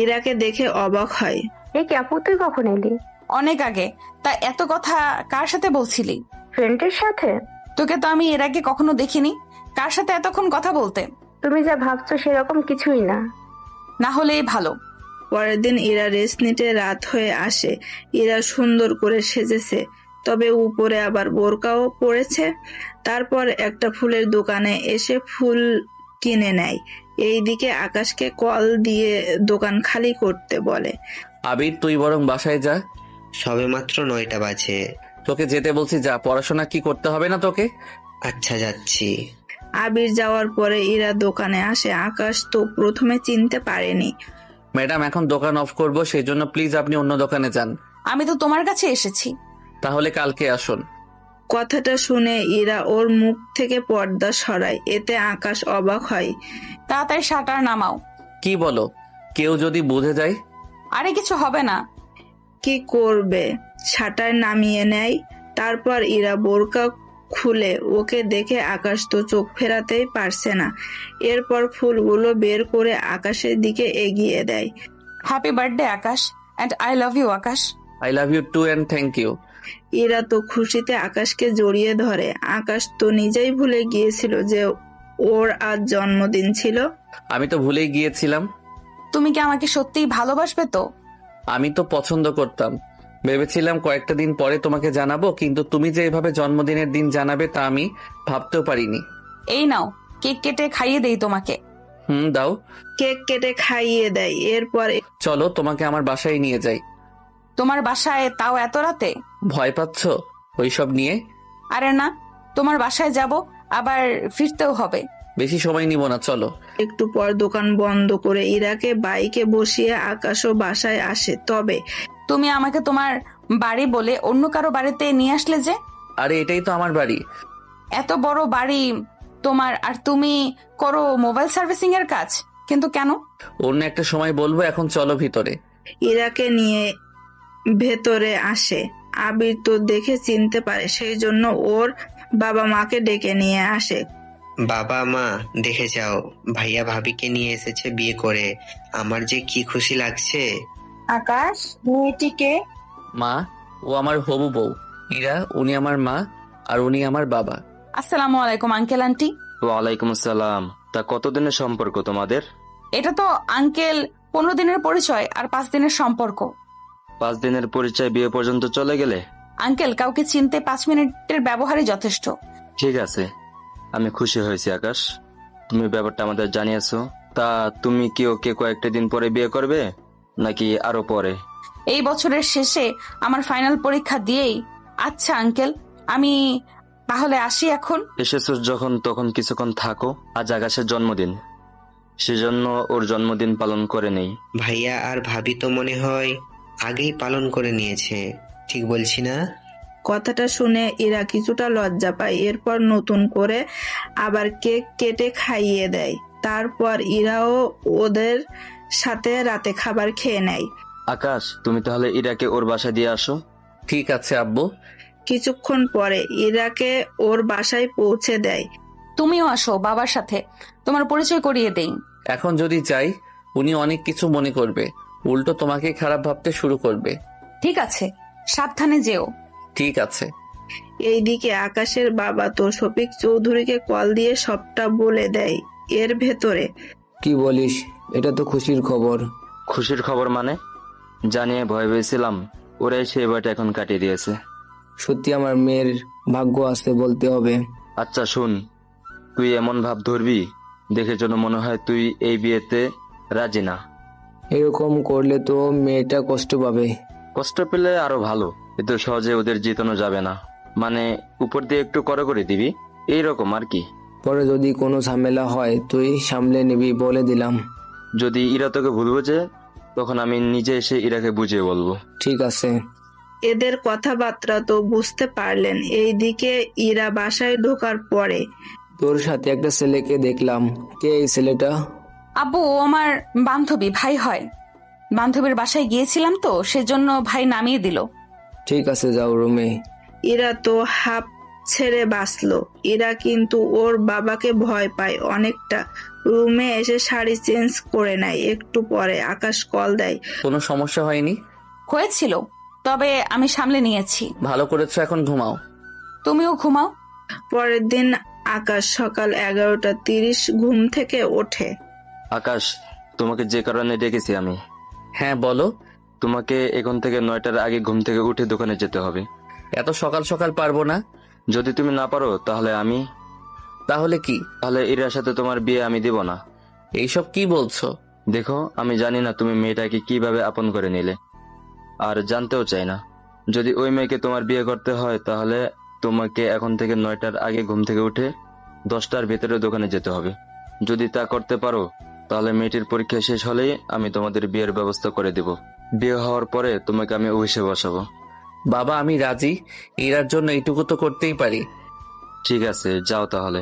ইরাকে দেখে অবাক হয়।
এ কি আপু, তুই কখন এলি?
অনেক আগে। তা এত কথা কার সাথে বলছিলি?
ফ্রেন্ডের সাথে।
তোকে তো আমি এর আগে কখনো দেখিনি। কার সাথে এতক্ষণ কথা বলতে?
তুমি যা ভাবছো সেরকম কিছুই না।
না হলেই ভালো।
পরের দিন ইরা রেস্ট নিতে রাত হয়ে আসে। ইরা সুন্দর করে সেজেছে, তবে উপরে আবার বোরকাও পরেছে। তারপর একটা ফুলের দোকানে এসে ফুল কিনে নেয়। এইদিকে আকাশকে কল দিয়ে দোকান খালি করতে বলে।
আবির, তুই বরং বাসায় যা।
সবে মাত্র 9টা বাজে।
তোকে যেতে বলছি, যা। পড়াশোনা কি করতে হবে না তোকে?
আচ্ছা, যাচ্ছি।
আবির যাওয়ার পরে ইরা দোকানে আসে। আকাশ তো প্রথমে চিনতে পারেনি।
ম্যাডাম, এখন দোকান অফ করব, সেই জন্য প্লিজ আপনি অন্য দোকানে যান।
আমি তো তোমার কাছে এসেছি।
তাহলে কালকে আসুন।
কথাটা শুনে ইরা ওর মুখ থেকে পর্দা সরায়। এতে আকাশ অবাক হয়।
তাড়াতাড়ি শাটার নামাও।
কি বলো? কেউ যদি বুঝে যায়?
আরে কিছু হবে না।
কি করবে? শাটার নামিয়ে নেয়। তারপর ইরা বোরকা খুলে ওকে দেখে আকাশ তো চোখ ফেরাতেই পারছে না। এরপর ফুলগুলো বের করে আকাশের দিকে এগিয়ে দেয়।
Happy birthday Akash, and I love you Akash.
I love you too and thank you.
Ira তো খুশিতে আকাশকে জড়িয়ে ধরে। আকাশ তো নিজেই ভুলে গিয়েছিল যে ওর আজ জন্মদিন ছিল।
আমি তো ভুলেই গিয়েছিলাম।
তুমি কি আমাকে সত্যিই ভালোবাসবে তো?
আমি তো পছন্দ করতাম। ভেবেছিলাম কয়েকটা দিন পরে তোমাকে জানাবো, কিন্তু তুমি যে এভাবে জন্মদিনের দিন জানাবে তা আমি ভাবতেও পারিনি।
এই নাও, কেক কেটে খাইয়ে দেই তোমাকে।
দাও।
কেক কেটে খাইয়ে দেয়। এরপর
চলো, তোমাকে আমার বাসায় নিয়ে যাই।
তোমার বাসায়, তাও এত রাতে?
ভয় পাচ্ছ ওইসব নিয়ে?
আরে না, তোমার বাসায় যাব, আবার ফিরতেও হবে।
বেশি সময় নিব না, চলো।
একটু পর দোকান বন্ধ করে ইরাকে বাইকে বসিয়ে আকাশও বাসায় আসে। তবে
তুমি আমাকে তোমার বাড়ি বলে অন্য কারো বাড়িতে নিয়ে আসলে যে?
আরে এটাই তো আমার বাড়ি।
এত বড় বাড়ি তোমার, আর তুমি করো মোবাইল সার্ভিসিং এর কাজ, কিন্তু কেন?
অন্য একটা সময় বলবো, এখন চলো ভিতরে।
ইরাকে নিয়ে ভেতরে আসে। আবির তো দেখে চিনতে পারে, সেই জন্য ওর বাবা মাকে ডেকে নিয়ে আসে।
বাবা মা, দেখে যাও, ভাইয়া ভাবিকে নিয়ে এসেছে বিয়ে করে। আমার যে কি খুশি লাগছে।
আকাশ, মেয়েটিকে?
মা, ও আমার হবু বউ। ইরা, উনি আমার মা, আর উনি আমার বাবা।
আসসালামু আলাইকুম আঙ্কেল আন্টি।
ওয়ালাইকুম আসসালাম। তা কতদিনের সম্পর্ক তোমাদের?
এটা তো আঙ্কেল 15 দিনের পরিচয় আর 5 দিনের সম্পর্ক।
5 দিনের পরিচয়, বিয়ে পর্যন্ত চলে গেলে?
আঙ্কেল, কাউকে চিনতে 5 মিনিটের ব্যবহারই যথেষ্ট।
ঠিক আছে, আমি খুশি হয়েছি আকাশ, তুমি ব্যাপারটা আমাদের জানিয়েছো। তা তুমি কি ওকে কয়েকটা দিন পরে বিয়ে করবে নাকি আরো পরে?
এই বছরের শেষে আমার ফাইনাল পরীক্ষা দিয়েই। আচ্ছা আঙ্কেল, আমি তাহলে আসি এখন।
এসেছো যখন তখন কিছুক্ষণ থাকো। আজ আকাশের জন্মদিন, সেজন্য ওর জন্মদিন পালন করে নেই।
ভাইয়া আর ভাবি তো মনে হয় আগেই পালন করে নিয়েছে, ঠিক বলছি না?
কথাটা শুনে ইরা কিছুটা লজ্জা পায়। এরপর নতুন করে আবার কেক কেটে খাইয়ে দেয়। তারপর ইরাও ওদের সাথে রাতে খাবার খেয়ে নেয়।
আকাশ, তুমি তাহলে ইরাকে ওর বাসায় দিয়ে আসো।
ঠিক আছে আব্বু।
কিছুক্ষণ পরে ইরাকে ওর বাসায় পৌঁছে দেয়।
তুমিও আসো বাবার সাথে, তোমার পরিচয় করিয়ে দেই।
এখন যদি যাই উনি অনেক কিছু মনে করবে, উল্টো তোমাকে খারাপ ভাবতে শুরু করবে।
ঠিক আছে, সাবধানে যেও।
ঠিক আছে।
এইদিকে আকাশের বাবা তো শফিক চৌধুরীকে কল দিয়ে সবটা বলে দেয়। এর ভেতরে
কি বলিস? এটা তো খুশির খবর।
খুশির খবর মানে? জানিয়ে ভয় পেয়েছিলাম, ওরাই সেই ভয়টা এখন কাটিয়ে দিয়েছে।
সত্যি আমার মেয়ের ভাগ্য আছে বলতে হবে।
আচ্ছা শুন, তুই এমন ভাব ধরবি দেখে যেন মনে হয় তুই এই বিয়েতে রাজি না।
এরকম করলে তো মেয়েটা কষ্ট পাবে।
কষ্ট পেলে আরো ভালো, এত সহজে ওদের জিতানো যাবে না। মানে উপর দিয়ে একটু করে দিবি, এইরকম আর কি।
পরে যদি কোনো ঝামেলা হয় তুই সামলে নিবি বলে দিলাম।
যদি ইরা তোকে ভুল বোঝে তখন আমি নিজে এসে ইরাকে বুঝিয়ে বলবো।
ঠিক আছে।
এদের কথাবার্তা তো বুঝতে পারলেন। এইদিকে ইরা বাসায় ঢোকার পরে
তোর সাথে একটা ছেলেকে দেখলাম, কে এই ছেলেটা?
আব্বু, ও আমার বান্ধবী, ভাই হয়। বান্ধবীর বাসায় গিয়েছিলাম তো, সেজন্য ভাই নামিয়ে দিল।
ঠিক আছে, যাও রুমে।
ইরা তো হাঁপ ছেড়ে বাঁচলো। ইরা কিন্তু ওর বাবাকে ভয় পায় অনেকটা। রুমে এসে শাড়ি চেঞ্জ করে নেয়। একটু পরে আকাশ কল দেয়।
কোনো সমস্যা হয়নি?
হয়েছিল, তবে আমি সামলে নিয়েছি।
ভালো করেছো, এখন ঘুমাও।
তুমিও ঘুমাও।
পরের দিন আকাশ সকাল 11:30 ঘুম থেকে ওঠে।
আকাশ, তোমাকে যে কারণে ডেকেছি আমি।
হ্যাঁ বলো।
তোমাকে এখন থেকে 9টার আগে ঘুম থেকে উঠে দোকানে যেতে হবে।
এত সকাল সকাল পারবো না।
যদি তুমি না পারো তাহলে আমি।
তাহলে কি?
তাহলে ইরার সাথে তোমার বিয়ে আমি দিব না।
এইসব কি বলছো?
দেখো, আমি জানি না তুমি মেয়েটাকে কিভাবে আপন করে নিলে, আর জানতেও চাই না। যদি ওই মেয়েকে তোমার বিয়ে করতে হয় তাহলে তোমাকে এখন থেকে 9টার আগে ঘুম থেকে উঠে 10টার ভেতরে দোকানে যেতে হবে। যদি তা করতে পারো তাহলে মেয়েটির পরীক্ষা শেষ হলেই আমি তোমাদের বিয়ের ব্যবস্থা করে দেব। বিয়ে হওয়ার পরে তোমাকে আমি অফিসে বসাবো।
বাবা, আমি রাজি। এরার জন্য এইটুকু তো করতেই পারি।
ঠিক আছে, যাও তাহলে।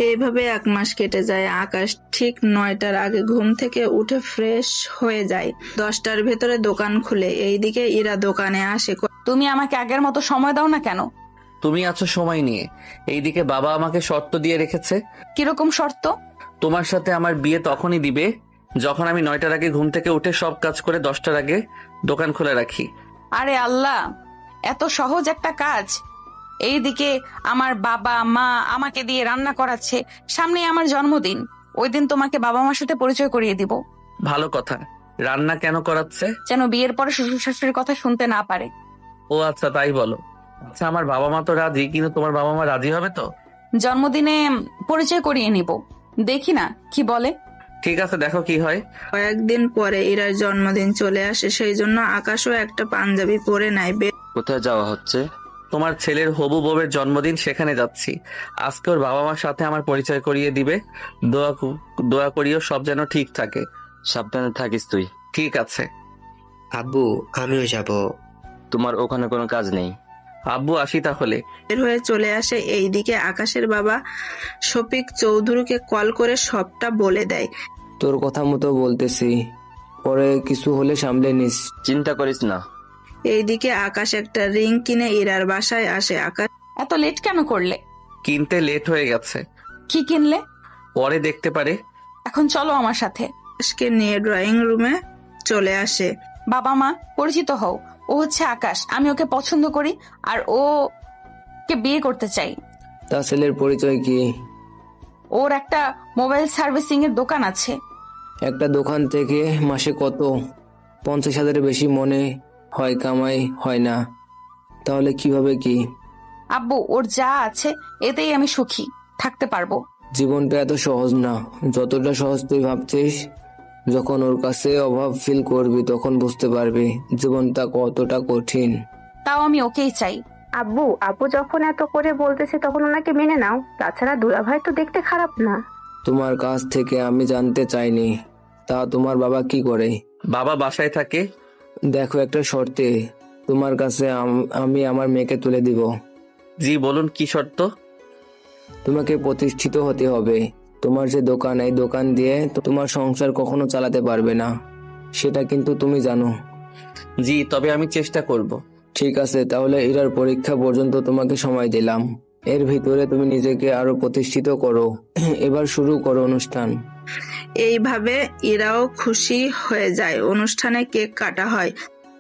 এইভাবে 1 মাস কেটে যায়। আকাশ ঠিক 9টার আগে ঘুম থেকে উঠে ফ্রেশ হয়ে যায়। 10টার ভেতরে দোকান খুলে। এইদিকে ইরা দোকানে আসে।
তুমি আমাকে আগের মতো সময় দাও না কেন?
তুমি আছো সময় নিয়ে। এইদিকে বাবা আমাকে শর্ত দিয়ে রেখেছে।
কিরকম শর্ত?
তোমার সাথে আমার বিয়ে তখনই দিবে যখন আমি 9টার আগে ঘুম থেকে উঠে সব কাজ করে 10টার আগে দোকান খুলে রাখি।
আরে আল্লাহ, এত সহজ একটা কাজ! এইদিকে আমার বাবা মা আমাকে দিয়ে রান্না করাচ্ছে, সামনে আমার জন্মদিন। ওই দিন তোমাকে বাবা মার সাথে পরিচয় করিয়ে দিব।
ভালো কথা। রান্না কেন করাচ্ছে?
যেন বিয়ের পরে শ্বশুর শাশুড়ির কথা শুনতে না পারে।
ও আচ্ছা, তাই বলো। আচ্ছা, আমার বাবা মা তো রাজি, কিন্তু তোমার বাবা মা রাজি হবে তো?
জন্মদিনে পরিচয় করিয়ে নিব, দেখি না কি বলে।
ঠিক আছে, দেখো কি হয়।
কয়েকদিন পরে ইরার জন্মদিন চলে আসে। সেই জন্য আকাশও একটা পাঞ্জাবি পরে নেয়।
কোথায় যাওয়া হচ্ছে?
তোমার ছেলের হবু বউয়ের জন্মদিন, সেখানে যাচ্ছি। আজকে ওর বাবা মার সাথে আমার পরিচয় করিয়ে দিবে। দোয়া করিও সব যেন ঠিক থাকে।
সাবধানে থাকিস তুই।
ঠিক আছে।
আব্বু, আমিও যাব।
তোমার ওখানে কোনো কাজ নেই?
আব্বু, আসি তাহলে।
বের হয়ে চলে আসে। এইদিকে আকাশের বাবা শফিক চৌধুরীকে কল করে সবটা বলে দেয়।
তোর কথা মতো বলতেছি, পরে কিছু হলে সামলে নিস।
চিন্তা করিস না।
এইদিকে আকাশ একটা রিং কিনে ইরার বাসায় আসে। আকাশ
এত লেট কেন করলে?
কিনতে লেট হয়ে গেছে।
কি কিনলে?
পরে দেখতে পারে।
এখন চলো আমার সাথে।
আকাশকে নিয়ে ড্রয়িং রুমে চলে আসে।
বাবা মা, পরিচিত হও। ও হচ্ছে আকাশ, আমি ওকে পছন্দ করি আর ও কে বিয়ে করতে চাই।
তা ছেলের পরিচয় কি?
ওর একটা মোবাইল সার্ভিসিং এর দোকান আছে।
একটা দোকান থেকে মাসে কত? 50,000-এর বেশি মনে হয় কামাই হয় না। তাহলে কিভাবে কি?
আব্বু, ওর যা আছে এতেই আমি সুখী থাকতে পারবো।
জীবনটা এত সহজ না যতটা সহজ তুই ভাবছিস। যখন ওর কাছে অভাব ফিল করবি তখন বুঝতে পারবি জীবনটা কতটা কঠিন।
তাও আমি ওকেই চাই।
আব্বু, আপু যখন এত করে বলতেছে তখন ওনাকে মেনে নাও। তাছাড়া দুলাভাই তো দেখতে খারাপ না।
তোমার কাছ থেকে আমি জানতে চাইনি, তা তোমার বাবা কি করে?
বাবা বাসায় থাকে।
দেখো, একটা শর্তে, তোমার কাছে আমি আমার মেয়েকে তুলে দিব।
জি বলুন, কি শর্ত?
তোমাকে প্রতিষ্ঠিত হতে হবে। তোমার যে দোকান, এই দোকান দিয়ে তোমার সংসার কখনো চালাতে পারবে না, সেটা কিন্তু তুমি জানো।
জি, তবে আমি চেষ্টা করব।
ঠিক আছে, তাহলে ইরার পরীক্ষা পর্যন্ত তোমাকে সময় দিলাম। এর ভিতরে তুমি নিজেকে আরো প্রতিষ্ঠিত করো। এবার শুরু করো অনুষ্ঠান।
এইভাবে ইরাও খুশি হয়ে যায়। অনুষ্ঠানে কেক কাটা হয়।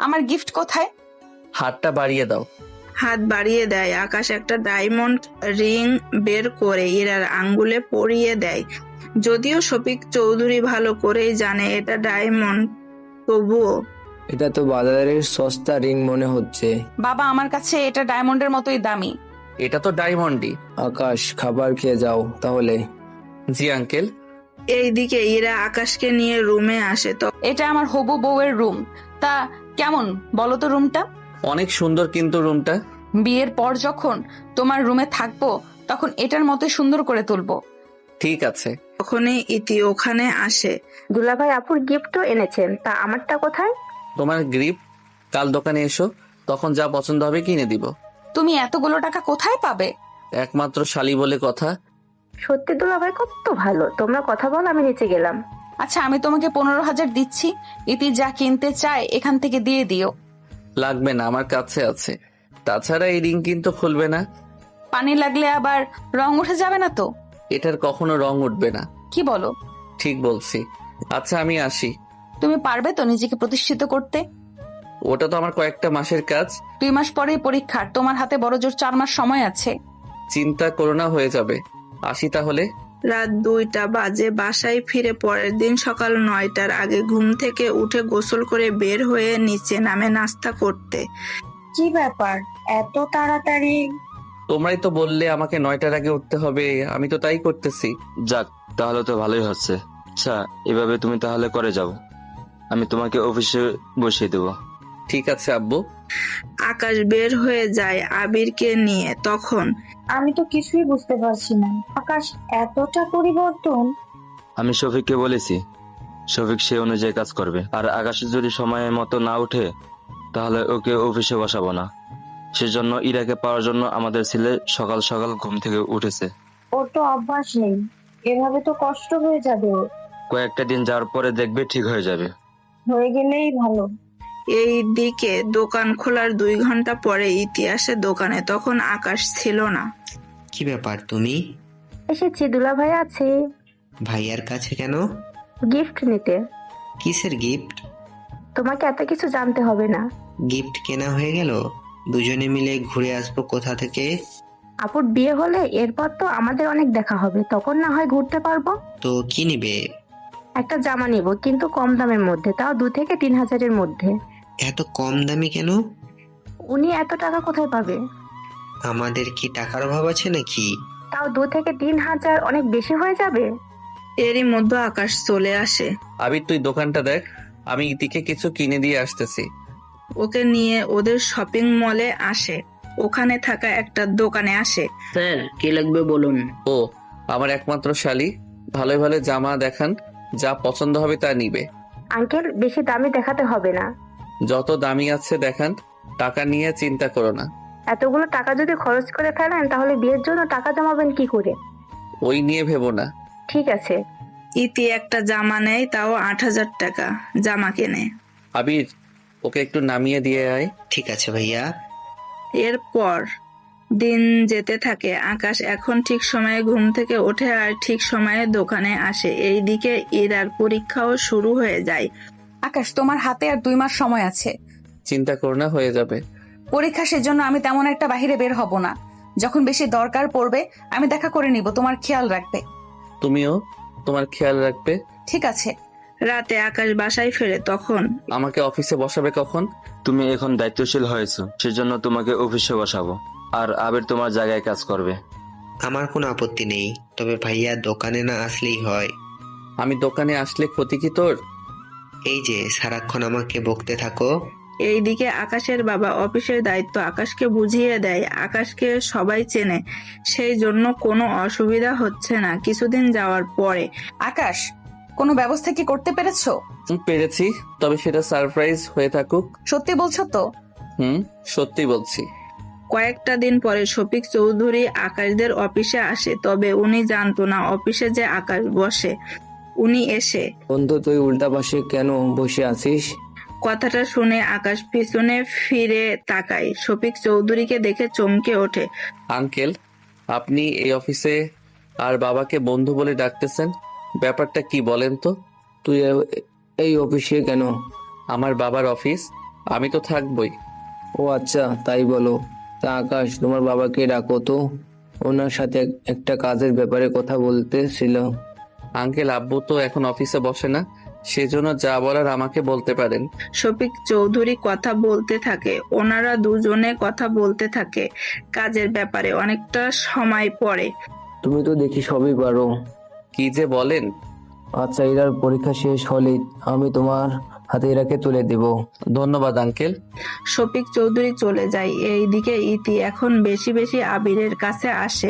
আমার গিফট কোথায়?
হাতটা বাড়িয়ে দাও।
হাত বাড়িয়ে দেয়। আকাশ একটা ডায়মন্ড রিং বের করে ইরার আঙ্গুলে পরিয়ে দেয়। যদিও শফিক চৌধুরী ভালো করেই জানে এটা ডায়মন্ড, তবুও
এটা তো বাজারের সস্তা রিং মনে হচ্ছে।
বাবা, আমার কাছে এটা ডায়মন্ডের মতোই দামি।
এটা তো ডায়মন্ডই।
আকাশ, খাবার খেয়ে যাও তাহলে।
জি আঙ্কেল।
এইদিকে ইরা আকাশকে নিয়ে রুমে আসে। তো
এটা আমার হবু বউয়ের রুম। তা কেমন বলো তো রুমটা?
অনেক সুন্দর কিন্তু রুমটা।
বিয়ের পর যখন তোমার রুমে থাকবো তখন এটার মতোই সুন্দর করে তুলবো।
ঠিক আছে।
তখনই ইতি ওখানে আসে।
দুলাভাই আপুর গিফটও এনেছেন, তা আমারটা কোথায়?
তোমার গ্রিপ কাল দোকানে এসো, তখন যা পছন্দ হবে কিনে দিব।
তুমি এতগুলো টাকা কোথায় পাবে?
একমাত্র শালি বলে কথা।
সত্যি দুলাভাই কত ভালো। তোমরা কথা বল, আমি নিচে গেলাম।
আচ্ছা, আমি তোমাকে 15,000 দিচ্ছি। ইতি যা কিনতে চায় এখান থেকে দিয়ে দিও।
লাগবে না, আমার কাছে আছে। তাছাড়া এই রিং কিন্তু খুলবে না।
পানি লাগলে আবার রং উঠে যাবে না তো?
এটার কখনো রং উঠবে না।
কি বলো?
ঠিক বলছি। আচ্ছা আমি আসি।
তুমি পারবে তো নিজেকে প্রতিষ্ঠিত করতে?
ওটা তো আমার কয়েকটা মাসের কাজ।
2 মাস পরেই পরীক্ষা, তোমার হাতে বড় জোর 4 মাস সময় আছে।
চিন্তা করো না, হয়ে যাবে। আসি তাহলে।
রাত 2টা বাজে। বাসায় ফিরে পরের দিন সকাল 9টার আগে ঘুম থেকে উঠে গোসল করে বের হয়ে নিচে নামে নাস্তা করতে।
কি ব্যাপার এত তাড়াতাড়ি?
তোমরাই তো বললে আমাকে 9টার আগে উঠতে হবে, আমি তো তাই করতেছি।
যাক, তাহলে তো ভালোই হচ্ছে। আচ্ছা, এভাবে তুমি তাহলে করে যাও, আমি তোমাকে অফিসে বসিয়ে দেবো।
ঠিক আছে আব্বু।
আকাশ বের হয়ে যায় আবিরকে নিয়ে। তখন
আমি তো কিছুই বুঝতে পারছি না, আকাশ এতটা পরিবর্তন।
আমি শফিককে বলেছি, শফিক সে অনুযায়ী কাজ করবে। আর আকাশ যদি সময় মতো না উঠে তাহলে ওকে অফিসে বসাবো না। সেজন্য ইরাকে পাওয়ার জন্য আমাদের ছেলে সকাল সকাল ঘুম থেকে উঠেছে।
ওর তো অভ্যাস নেই, এভাবে তো কষ্ট হয়ে যাবে ওর।
কয়েকটা দিন যাওয়ার পরে দেখবে ঠিক হয়ে যাবে।
হয়ে গেলেই ভালো।
এই দিকে দোকান খোলার 2 ঘন্টা পরে ইতিহাসে দোকানে। তখন আকাশ ছিল না।
কি ব্যাপার, তুমি?
এসেছি, দুলাভাই আছে।
ভাইয়ার কাছে কেন?
গিফট নিতে।
কিসের গিফট?
তোমাকে এত কিছু জানতে হবে না।
গিফট কেনা হয়ে গেল, দুজনে মিলে ঘুরে আসবো কোথা থেকে।
আপুর বিয়ে হলে এরপর তো আমাদের অনেক দেখা হবে, তখন না হয় ঘুরতে পারবো।
তো কি নিবে?
একটা জামা নিব, কিন্তু কম দামের মধ্যে, তাও 2 থেকে 3 হাজারের মধ্যে।
এত কম দামি কেন?
উনি এত টাকা কোথায় পাবে?
আমাদের কি টাকার অভাব আছে নাকি?
তাও 2 থেকে 3 হাজার অনেক বেশি হয়ে যাবে।
এরই মধ্যে আকাশ চলে আসে।
আবির তুই দোকানটা দেখ, আমি ইতিকে কিছু কিনে দিয়ে আসতেছি।
ওকে নিয়ে ওদের শপিং মলে আসে। ওখানে থাকা একটা দোকানে আসে।
স্যার, কি লাগবে বলুন।
ও আমার একমাত্র শালি, ভালো ভালো জামা দেখান, যা পছন্দ হবে তা নিবে।
আঙ্কেল, বেশি দামি দেখাতে হবে না।
যত দামি আছে দেখান, টাকা নিয়ে চিন্তা করো না।
এতগুলো টাকা যদি খরচ করে ফেলেন তাহলে বিয়ের জন্য টাকা জমাবেন কি করে?
ওই নিয়ে ভেবো না।
ঠিক আছে।
ইতি একটা জামা নেয়, তাও 8,000 টাকা জামা কেনে।
আবির ওকে একটু নামিয়ে দিয়ে আয়।
ঠিক আছে ভাইয়া।
এরপর দিন যেতে থাকে। আকাশ এখন ঠিক সময়ে ঘুম থেকে ওঠে আর ঠিক সময়ে দোকানে আসে। এইদিকে ইরার পরীক্ষাও শুরু হয়ে যায়।
আকাশ, তোমার হাতে আর 2 মাস সময় আছে।
চিন্তা করো না, হয়ে যাবে।
পরীক্ষা, সেজন্য আমি তেমন একটা বাহিরে বের হব না। যখন বেশি দরকার পড়বে আমি দেখা করে নিব, তোমার খেয়াল রাখবে।
তুমিও তোমার খেয়াল রাখবে।
ঠিক আছে।
রাতে আকাশ বাসায় ফেরে। তখন
আমাকে অফিসে বসাবে কখন?
তুমি এখন দায়িত্বশীল হয়েছো, সেজন্য তোমাকে অফিসে বসাবো। আর আবির তোমার জায়গায় কাজ করবে।
আমার কোনো আপত্তি নেই, তবে ভাইয়া দোকানে না আসলেই হয়।
আমি দোকানে আসলে ক্ষতি কি তোর?
এই যে সারাক্ষণ আমাকে বকতে থাকো।
এইদিকে আকাশের বাবা অফিসের দায়িত্ব আকাশকে বুঝিয়ে দেয়। আকাশকে সবাই চেনে, সেই জন্য কোনো অসুবিধা হচ্ছে না। কিছুদিন যাওয়ার পরে
আকাশ, কোনো ব্যবস্থা কি করতে পেরেছো?
পেরেছি, তবে সেটা সারপ্রাইজ হয়ে থাকুক।
সত্যি বলছো তো?
সত্যি বলছি।
কয়েকটা দিন পরে শফিক চৌধুরী আকাশদের অফিসে আসে, তবে উনি জানতো না অফিসে যে আকাশ বসে। উনি এসে
বন্ধু, তুই উল্টা পাশে কেন বসে আছিস?
কথাটা শুনে আকাশ পিছনে ফিরে তাকায়। শফিক চৌধুরীকে দেখে চমকে ওঠে।
আঙ্কেল, আপনি এই অফিসে আর বাবাকে বন্ধু বলে ডাকতেছেন, ব্যাপারটা কি বলেন তো?
তুই এই অফিসে কেন?
আমার বাবার অফিস, আমি তো থাকবই।
ও আচ্ছা, তাই বলো। তা আকাশ, তোমার বাবাকে ডাকো তো, ওনার সাথে একটা কাজের ব্যাপারে কথা বলতেছিল।
আঙ্কেল, আব্বু তো এখন অফিসে বসে না, সেজন্য যা বলার আমাকে বলতে পারেন।
শফিক চৌধুরী কথা বলতে থাকে। ওনারা দুজনে কথা বলতে থাকে কাজের ব্যাপারে। অনেকটা সময় পরে
তুমি তো দেখি সবই পারো।
কি যে বলেন।
আচ্ছা, এরার পরীক্ষা শেষ হলে আমি তোমার হাতে এরাকে তুলে দেব।
ধন্যবাদ আঙ্কেল।
শফিক চৌধুরী চলে যায়। এইদিকে ইতি এখন বেশি বেশি আবিরের কাছে আসে।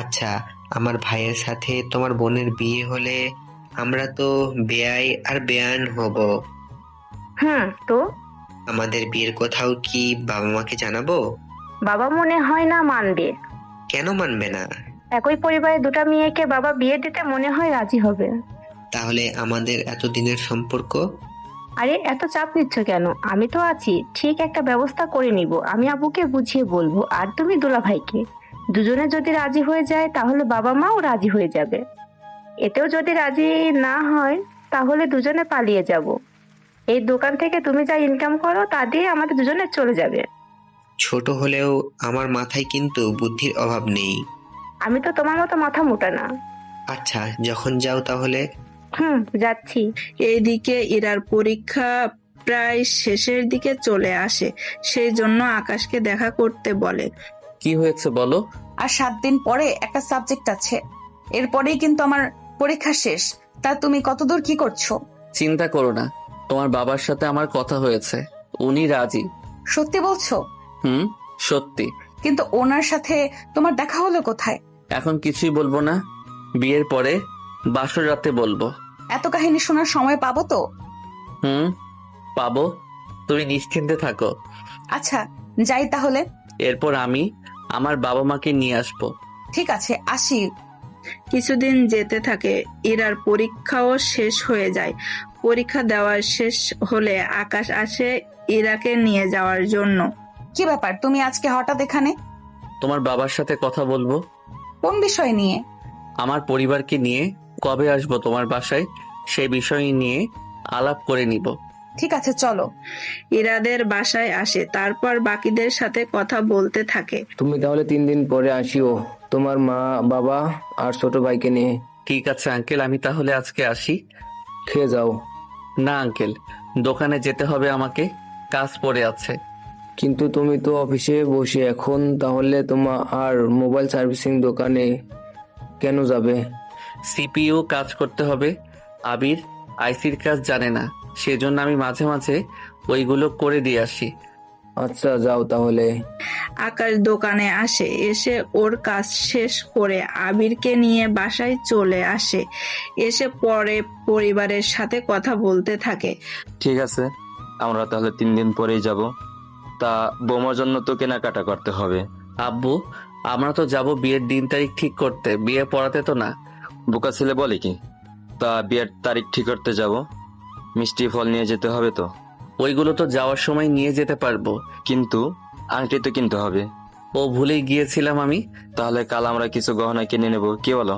আচ্ছা, আমার ভাইয়ের সাথে তোমার বোনের বিয়ে হলে আমরা তো বেয়াই আর বেয়ান হব।
তো
আমাদের বিয়ের কোথাও কি বাবা মাকে জানাবো?
বাবা মনে হয় না মানবে।
কেন মানবে না?
একই পরিবারে দুটা মেয়েকে বাবা বিয়ে দিতে মনে হয় রাজি হবে।
তাহলে আমাদের এতদিনের সম্পর্ক?
আরে এত চাপ নিচ্ছ কেন? আমি তো আছি, ঠিক একটা ব্যবস্থা করে নিব। আমি আব্বুকে বুঝিয়ে বলবো, আর তুমি দুলা ভাইকে। দুজনে যদি রাজি হয়ে যায় তাহলে বাবা মাও রাজি হয়ে যাবে। এতেও যদি রাজি না হয় তাহলে দুজনে পালিয়ে যাব। এই দোকান থেকে তুমি যা ইনকাম করো তা দিয়ে আমাদের দুজনে চলে যাবে।
ছোট হলেও আমার মাথায় কিন্তু বুদ্ধির অভাব নেই।
আমি তো তোমার মতো মাথা মোটা না।
আচ্ছা, যখন যাও তাহলে।
যাচ্ছি।
এইদিকে ইরার পরীক্ষা প্রায় শেষের দিকে চলে আসে, সেই জন্য আকাশকে দেখা করতে বলে।
কি হয়েছে বলো?
আর 7 দিন পরে একটা সাবজেক্ট আছে, এরপরেই কিন্তু আমার পরীক্ষা শেষ। তা তুমি কতদূর কি করছো?
চিন্তা করো না, তোমার বাবার সাথে আমার কথা হয়েছে, উনি রাজি।
সত্যি বলছো?
সত্যি।
কিন্তু ওনার সাথে তোমার দেখা হলো কোথায়?
এখন কিছুই বলবো না, বিয়ের পরে বাসর রাতে বলবো।
এত কাহিনী শোনার সময় পাবো তো?
পাবো, তুমি নিশ্চিন্তে থাকো।
আচ্ছা, যাই তাহলে।
এরপর আমি আমার বাবা মাকে নিয়ে আসবো।
ঠিক আছে, আসি।
কিছুদিন যেতে থাকে। ইরার পরীক্ষাও শেষ হয়ে যায়। পরীক্ষা দেওয়া শেষ হলে আকাশ আসে ইরাকে নিয়ে যাওয়ার জন্য।
কি ব্যাপার, তুমি আজকে হঠাৎ এখানে?
তোমার বাবার সাথে কথা বলবো।
কোন বিষয় নিয়ে?
আমার পরিবারকে নিয়ে কবে আসবো তোমার বাসায়, সেই বিষয় নিয়ে আলাপ করে নিব।
ঠিক আছে, চলো।
ইরাদের বাসায় আসে, তারপর বাকিদের সাথে কথা বলতে থাকে।
তুমি তাহলে 3 দিন পরে আসিও, তোমার মা, বাবা আর ছোট ভাইকে নিয়ে।
ঠিক আছে আঙ্কেল, আমি তাহলে আজকে আসি।
খেয়ে যাও।
না আঙ্কেল, দোকানে যেতে হবে আমাকে, কাজ পড়ে আছে।
কিন্তু তুমি তো অফিসে বসে এখন, তাহলে তোমার আর মোবাইল সার্ভিসিং দোকানে কেন যাবে?
সিপিইউ কাজ করতে হবে। আবির আইসির কাজ জানে না, সেজন্য আমি মাঝে মাঝে ওইগুলো করে দিয়ে আসি।
আচ্ছা, যাও তাহলে।
আকাশ দোকানে আসে, এসে ওর কাজ শেষ করে আবিরকে নিয়ে বাসায় চলে আসে। এসে পরে পরিবারের সাথে কথা বলতে থাকে।
ঠিক আছে, আমরা তাহলে 3 দিন পরেই যাব। তা বোমার জন্য তো কেনাকাটা করতে হবে।
আব্বু, আমরা তো যাব বিয়ের দিন তারিখ ঠিক করতে, বিয়ে পড়াতে তো না।
বোকা ছেলে বলে কি? তা বিয়ের তারিখ ঠিক করতে যাব, মিষ্টি ফল নিয়ে যেতে হবে তো।
ওইগুলো তো যাওয়ার সময় নিয়ে যেতে পারবো,
কিন্তু আংটি তো কিনতে হবে।
ও ভুলেই গিয়েছিলাম আমি।
তাহলে কাল আমরা কিছু গহনা কিনে নেব, কি বলো?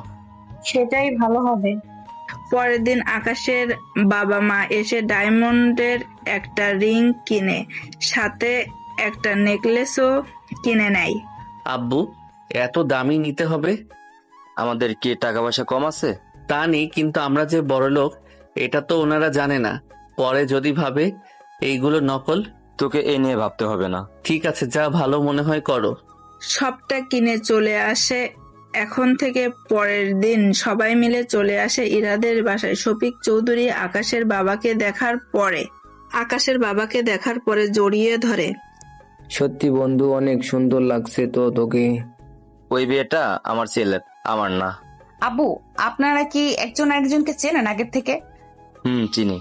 সেটাই ভালো হবে।
পরের দিন আকাশের বাবা মা এসে ডায়মন্ডের একটা রিং কিনে, সাথে একটা নেকলেসও কিনে নেয়।
আব্বু, এত দামি নিতে হবে?
আমাদের কি টাকা পয়সা কম আছে?
তা নেই, কিন্তু আমরা যে বড়লোক এটা তো ওনারা জানে না, পরে যদি ভাবে এইগুলো নকল।
তোকে এই নিয়ে ভাবতে হবে না।
ঠিক আছে, যা ভালো মনে হয় করো।
সবটা কিনে চলে আসে। এখন থেকে পরের দিন সবাই মিলে চলে আসে ইরাদের বাসায়। শফিক চৌধুরী আকাশের বাবাকে দেখার পরে জড়িয়ে ধরে।
সত্যি বন্ধু, অনেক সুন্দর লাগছে তো তোকে।
ওই বিয়েটা আমার ছেলের, আমার না।
আব্বু, আপনারা কি একজন আরেকজনকে চেনেন আগের থেকে?
চিনি,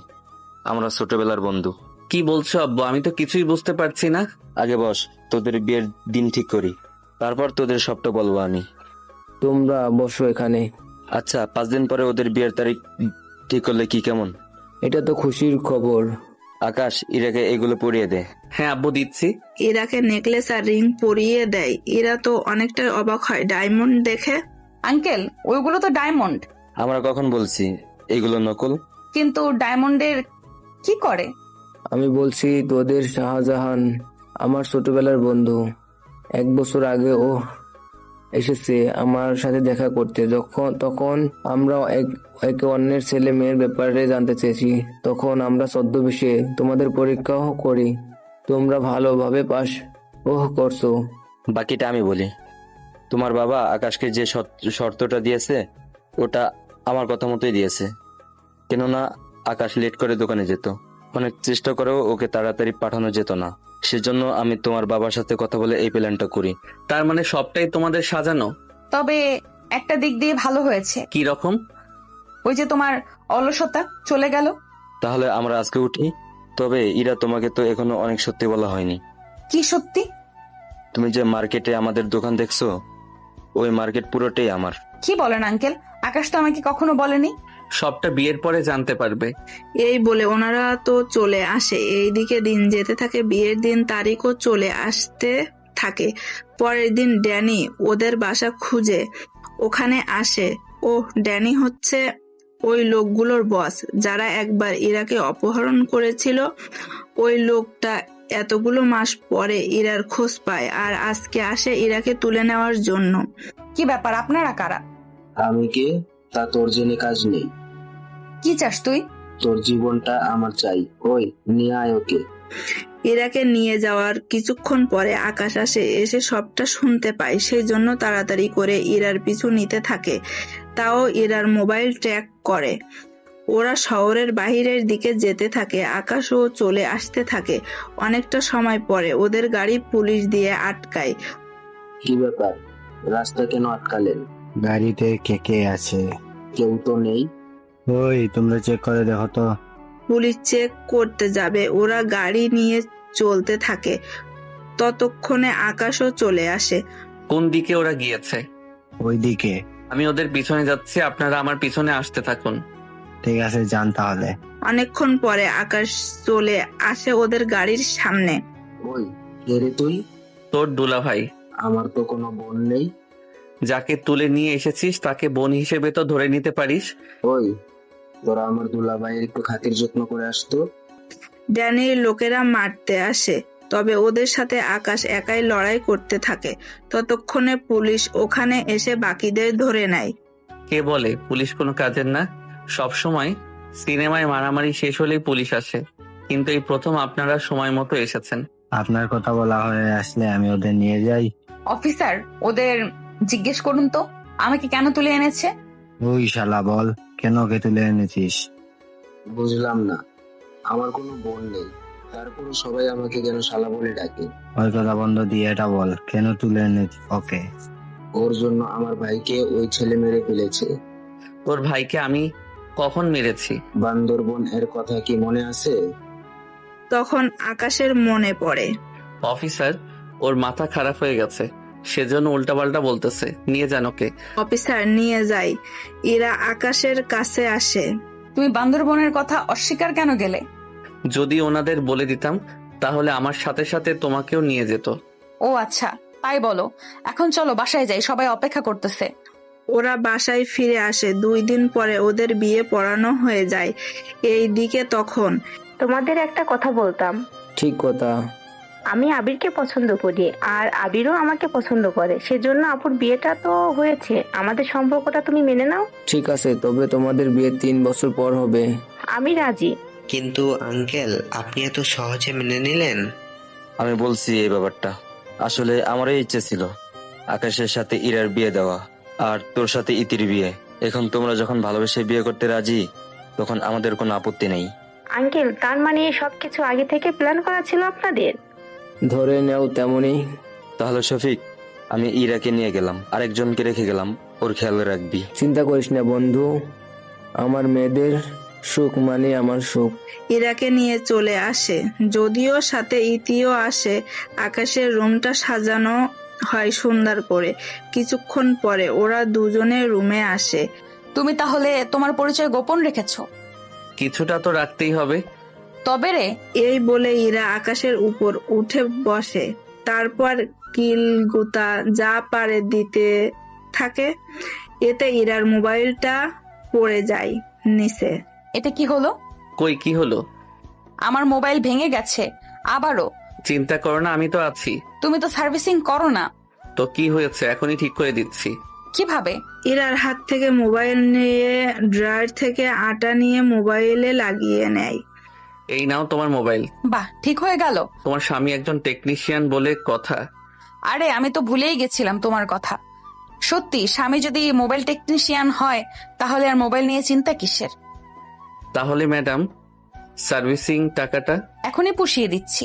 আমরা ছোটবেলার বন্ধু।
কি বলছো আব্বু? আমি তো কিছুই বুঝতে পারছি না।
আগে বস, তোদের বিয়ের দিন ঠিক করি, তারপর তোদের সবটা বলবো আমি।
তোমরা বসো এখানে।
আচ্ছা, 5 দিন পরে ওদের বিয়ের তারিখ ঠিক করলে কি কেমন?
এটা তো খুশির খবর।
আকাশ, ইরাকে এগুলো পরিয়ে দে।
হ্যাঁ আব্বু, দিচ্ছি।
ইরাকে নেকলেস আর রিং পরিয়ে দেয়। ইরা তো অনেকটা অবাক হয় ডায়মন্ড দেখে।
আঙ্কেল, ওইগুলো তো ডায়মন্ড।
আমরা কখন বলছি এগুলো নকল?
কিন্তু ডায়মন্ডের কি করে?
আমি বলছি তোদের শাহজাহান আমার ছোটবেলার বন্ধু। 1 বছর আগে ও এসেছে আমার সাথে দেখা করতে। তখন আমরা একে অন্যের ছেলে মেয়ের ব্যাপারে জানতে চেয়েছি। তখন আমরা ছদ্মবেশে তোমাদের পরীক্ষাও করি। তোমরা ভালোভাবে পাস করছো।
বাকিটা আমি বলি। তোমার বাবা আকাশকে যে শর্তটা দিয়েছে ওটা আমার কথা মতোই দিয়েছে। কেননা আকাশ লেট করে দোকানে যেত, অনেক চেষ্টা করেও ওকে তাড়াতাড়ি পাঠানো যেত না। সেজন্য আমি তোমার বাবার সাথে কথা বলে এই প্ল্যানটা করি।
তার মানে সবটাই তোমাদের সাজানো?
তবে একটা দিক দিয়ে ভালো হয়েছে।
কি রকম?
ওই যে তোমার অলসতা চলে গেল।
তাহলে আমরা আজকে উঠি। তবে ইরা, তোমাকে তো এখনো অনেক সত্যি বলা হয়নি।
কি সত্যি?
তুমি যে মার্কেটে আমাদের দোকান দেখছো, ওই মার্কেট পুরোটাই আমার।
কি বলেন আঙ্কেল? আকাশ তো আমাকে কখনো বলেনি।
সবটা বিয়ের পরে জানতে পারবে।
এই বলে ওনারা তো চলে আসে। এইদিকে দিন যেতে থাকে, বিয়ের দিন তারিখও চলে আসতে থাকে। পরের দিন ড্যানি ওদের বাসা খুঁজে ওখানে আসে। ও ড্যানি হচ্ছে ওই লোকগুলোর বস যারা একবার ইরাকে অপহরণ করেছিল। ওই লোকটা এতগুলো মাস পরে ইরার খোঁজ পায় আর আজকে আসে ইরাকে তুলে নেওয়ার জন্য।
কি ব্যাপার, আপনারা কারা?
আমি কে তা তোর জেনে কাজ নেই।
কি চাস তুই?
তোর জীবনটা আমার চাই। ওই নিয়ে আয় ওকে।
ইরাকে নিয়ে যাওয়ার কিছুক্ষণ পরে আকাশ আসে, এসে সবটা শুনতে পায়। সেই জন্য তাড়াতাড়ি করে ইরার পিছু নিতে থাকে। তাও ইরার মোবাইল ট্র্যাক করে। ওরা শহরের বাহিরের দিকে যেতে থাকে। আকাশও চলে আসতে থাকে। অনেকটা সময় পরে ওদের গাড়ি পুলিশ দিয়ে আটকায়।
কি ব্যাপার, রাস্তা কেন আটকালেন?
গাড়িতে কে কে আছে?
কেউ তো নেই।
ওই তোমরা চেক করে দেখো তো।
পুলিশ চেক করতে যাবে। ওরা গাড়ি নিয়ে চলতে থাকে। ততক্ষণে আকাশও চলে আসে।
কোন দিকে ওরা গিয়েছে?
ওই দিকে।
আমি ওদের পিছনে যাচ্ছি, আপনারা আমার পিছনে আসতে থাকুন।
ঠিক আছে, যান তাহলে।
অনেকক্ষণ পরে আকাশ চলে আসে ওদের গাড়ির সামনে।
ওই কে রে তুই?
তোর দুলা ভাই।
আমার তো কোনো বোন নেই।
যাকে তুলে নিয়ে এসেছিস তাকে বোন হিসেবে তো ধরে নিতে পারিস।
ওই তোরা আমার দুলাভাইয়ের একটু খাতির যত্ন করে আসতো।
ড্যানির লোকেরা মারতে আসে, তবে ওদের সাথে আকাশ একাই লড়াই করতে থাকে। ততক্ষণে পুলিশ ওখানে এসে বাকিদের ধরে নেয়।
কে বলে পুলিশ কোনো কাজের না? সব সময় সিনেমায় মারামারি শেষ হলেই পুলিশ আসে, কিন্তু এই প্রথম আপনারা সময় মতো এসেছেন।
আপনার কথা বলা হয়ে আসলে আমি ওদের নিয়ে যাই।
অফিসার, ওদের জিজ্ঞেস করুন তো আমাকে কেন তুলে এনেছে।
ওই শালা বল, কেন ওকে তুলে এনেছিস?
বুঝলাম না, আমার কোনো বোন নেই, তারপরে সবাই আমাকে কেন শালা বলে ডাকে?
ওই কথা বন্ধ দিয়ে এটা বল, কেন তুলে এনেছিস ওকে?
ওর জন্য আমার ভাইকে ওই ছেলে মেরে ফেলেছে।
তোর ভাইকে আমি কখন মেরেছি?
বান্দরবন এর কথা কি মনে আছে?
তখন আকাশের মনে পড়ে।
অফিসার, ওর মাথা খারাপ হয়ে গেছে, সেজন্য উল্টাপাল্টা বলতেছে। নিয়ে যান ওকে।
অফিসার নিয়ে যায়। ইরা আকাশের কাছে আসে।
তুমি বান্দরবনের কথা অস্বীকার কেন গেলে?
যদি ওনাদের বলে দিতাম তাহলে আমার সাথে সাথে তোমাকেও নিয়ে যেত।
ও আচ্ছা, তাই বলো। এখন চলো বাসায় যাই, সবাই অপেক্ষা করতেছে।
ওরা বাসায় ফিরে আসে। 2 দিন পরে ওদের বিয়ে পড়ানো হয়ে যায়। এই দিকে তখন
তোমাদের একটা কথা বলতাম।
ঠিক কথা।
আমি আবিরকে পছন্দ করি আর আবিরও আমাকে পছন্দ করে। সেজন্য আপুর বিয়েটা তো হয়েছে। আমাদের সম্পর্কটা তুমি মেনে নাও।
ঠিক আছে, তবে তোমাদের বিয়ে 3 বছর পর হবে।
আমি রাজি।
কিন্তু আঙ্কেল, আপনি এত সহজে মেনে নিলেন?
আমি বলছি এই ব্যাপারটা আসলে আমারও ইচ্ছে ছিল আকাশের সাথে ইরার বিয়ে দেওয়া আর তোর সাথে ইতির বিয়ে। এখন তোমরা যখন ভালোবেসে বিয়ে করতে রাজি, তখন আমাদের কোনো আপত্তি নেই।
আঙ্কেল, তার মানে সবকিছু আগে থেকে প্ল্যান করা ছিল আপনাদের?
ধরে নেও তেমনই।
তাহলে শফিক, আমি ইরাকে নিয়ে গেলাম, আরেকজনকে রেখে গেলাম, ওর খেয়াল রাখবি।
চিন্তা করিস না বন্ধু, আমার মেয়েদের সুখ মানে আমার সুখ।
ইরাকে নিয়ে চলে আসে, যদিও সাথে ইতিও আসে। আকাশের রুমটা সাজানো হয় সুন্দর করে। কিছুক্ষণ পরে ওরা দুজনে রুমে আসে।
তুমি তাহলে তোমার পরিচয় গোপন রেখেছো?
কিছুটা তো রাখতেই হবে।
তবে রে,
এই বলে ইরা আকাশের উপর উঠে বসে, তারপর কিল গুতা যা পারে দিতে থাকে। এতে ইরার মোবাইলটা পড়ে যায় নিচে।
এটা কি হলো?
কই কি হলো?
আমার মোবাইল ভেঙে গেছে আবারও।
চিন্তা করো না, আমি তো আছি।
তুমি তো সার্ভিসিং করো না।
তো কি হয়েছে, এখনই ঠিক করে দিচ্ছি।
কিভাবে?
ইরার হাত থেকে মোবাইল নিয়ে ড্রয়ার থেকে আটা নিয়ে মোবাইলে লাগিয়ে নেয়।
এই নাও তোমার মোবাইল।
বাহ, ঠিক হয়ে গেল।
তোমার স্বামী একজন টেকনিশিয়ান বলে কথা।
আরে আমি তো ভুলেই গেছিলাম তোমার কথা। সত্যি, স্বামী যদি মোবাইল টেকনিশিয়ান হয় তাহলে আর মোবাইল নিয়ে চিন্তা কিসের?
তাহলে ম্যাডাম, সার্ভিসিং টাকাটা?
এখনই পুষিয়ে দিচ্ছি।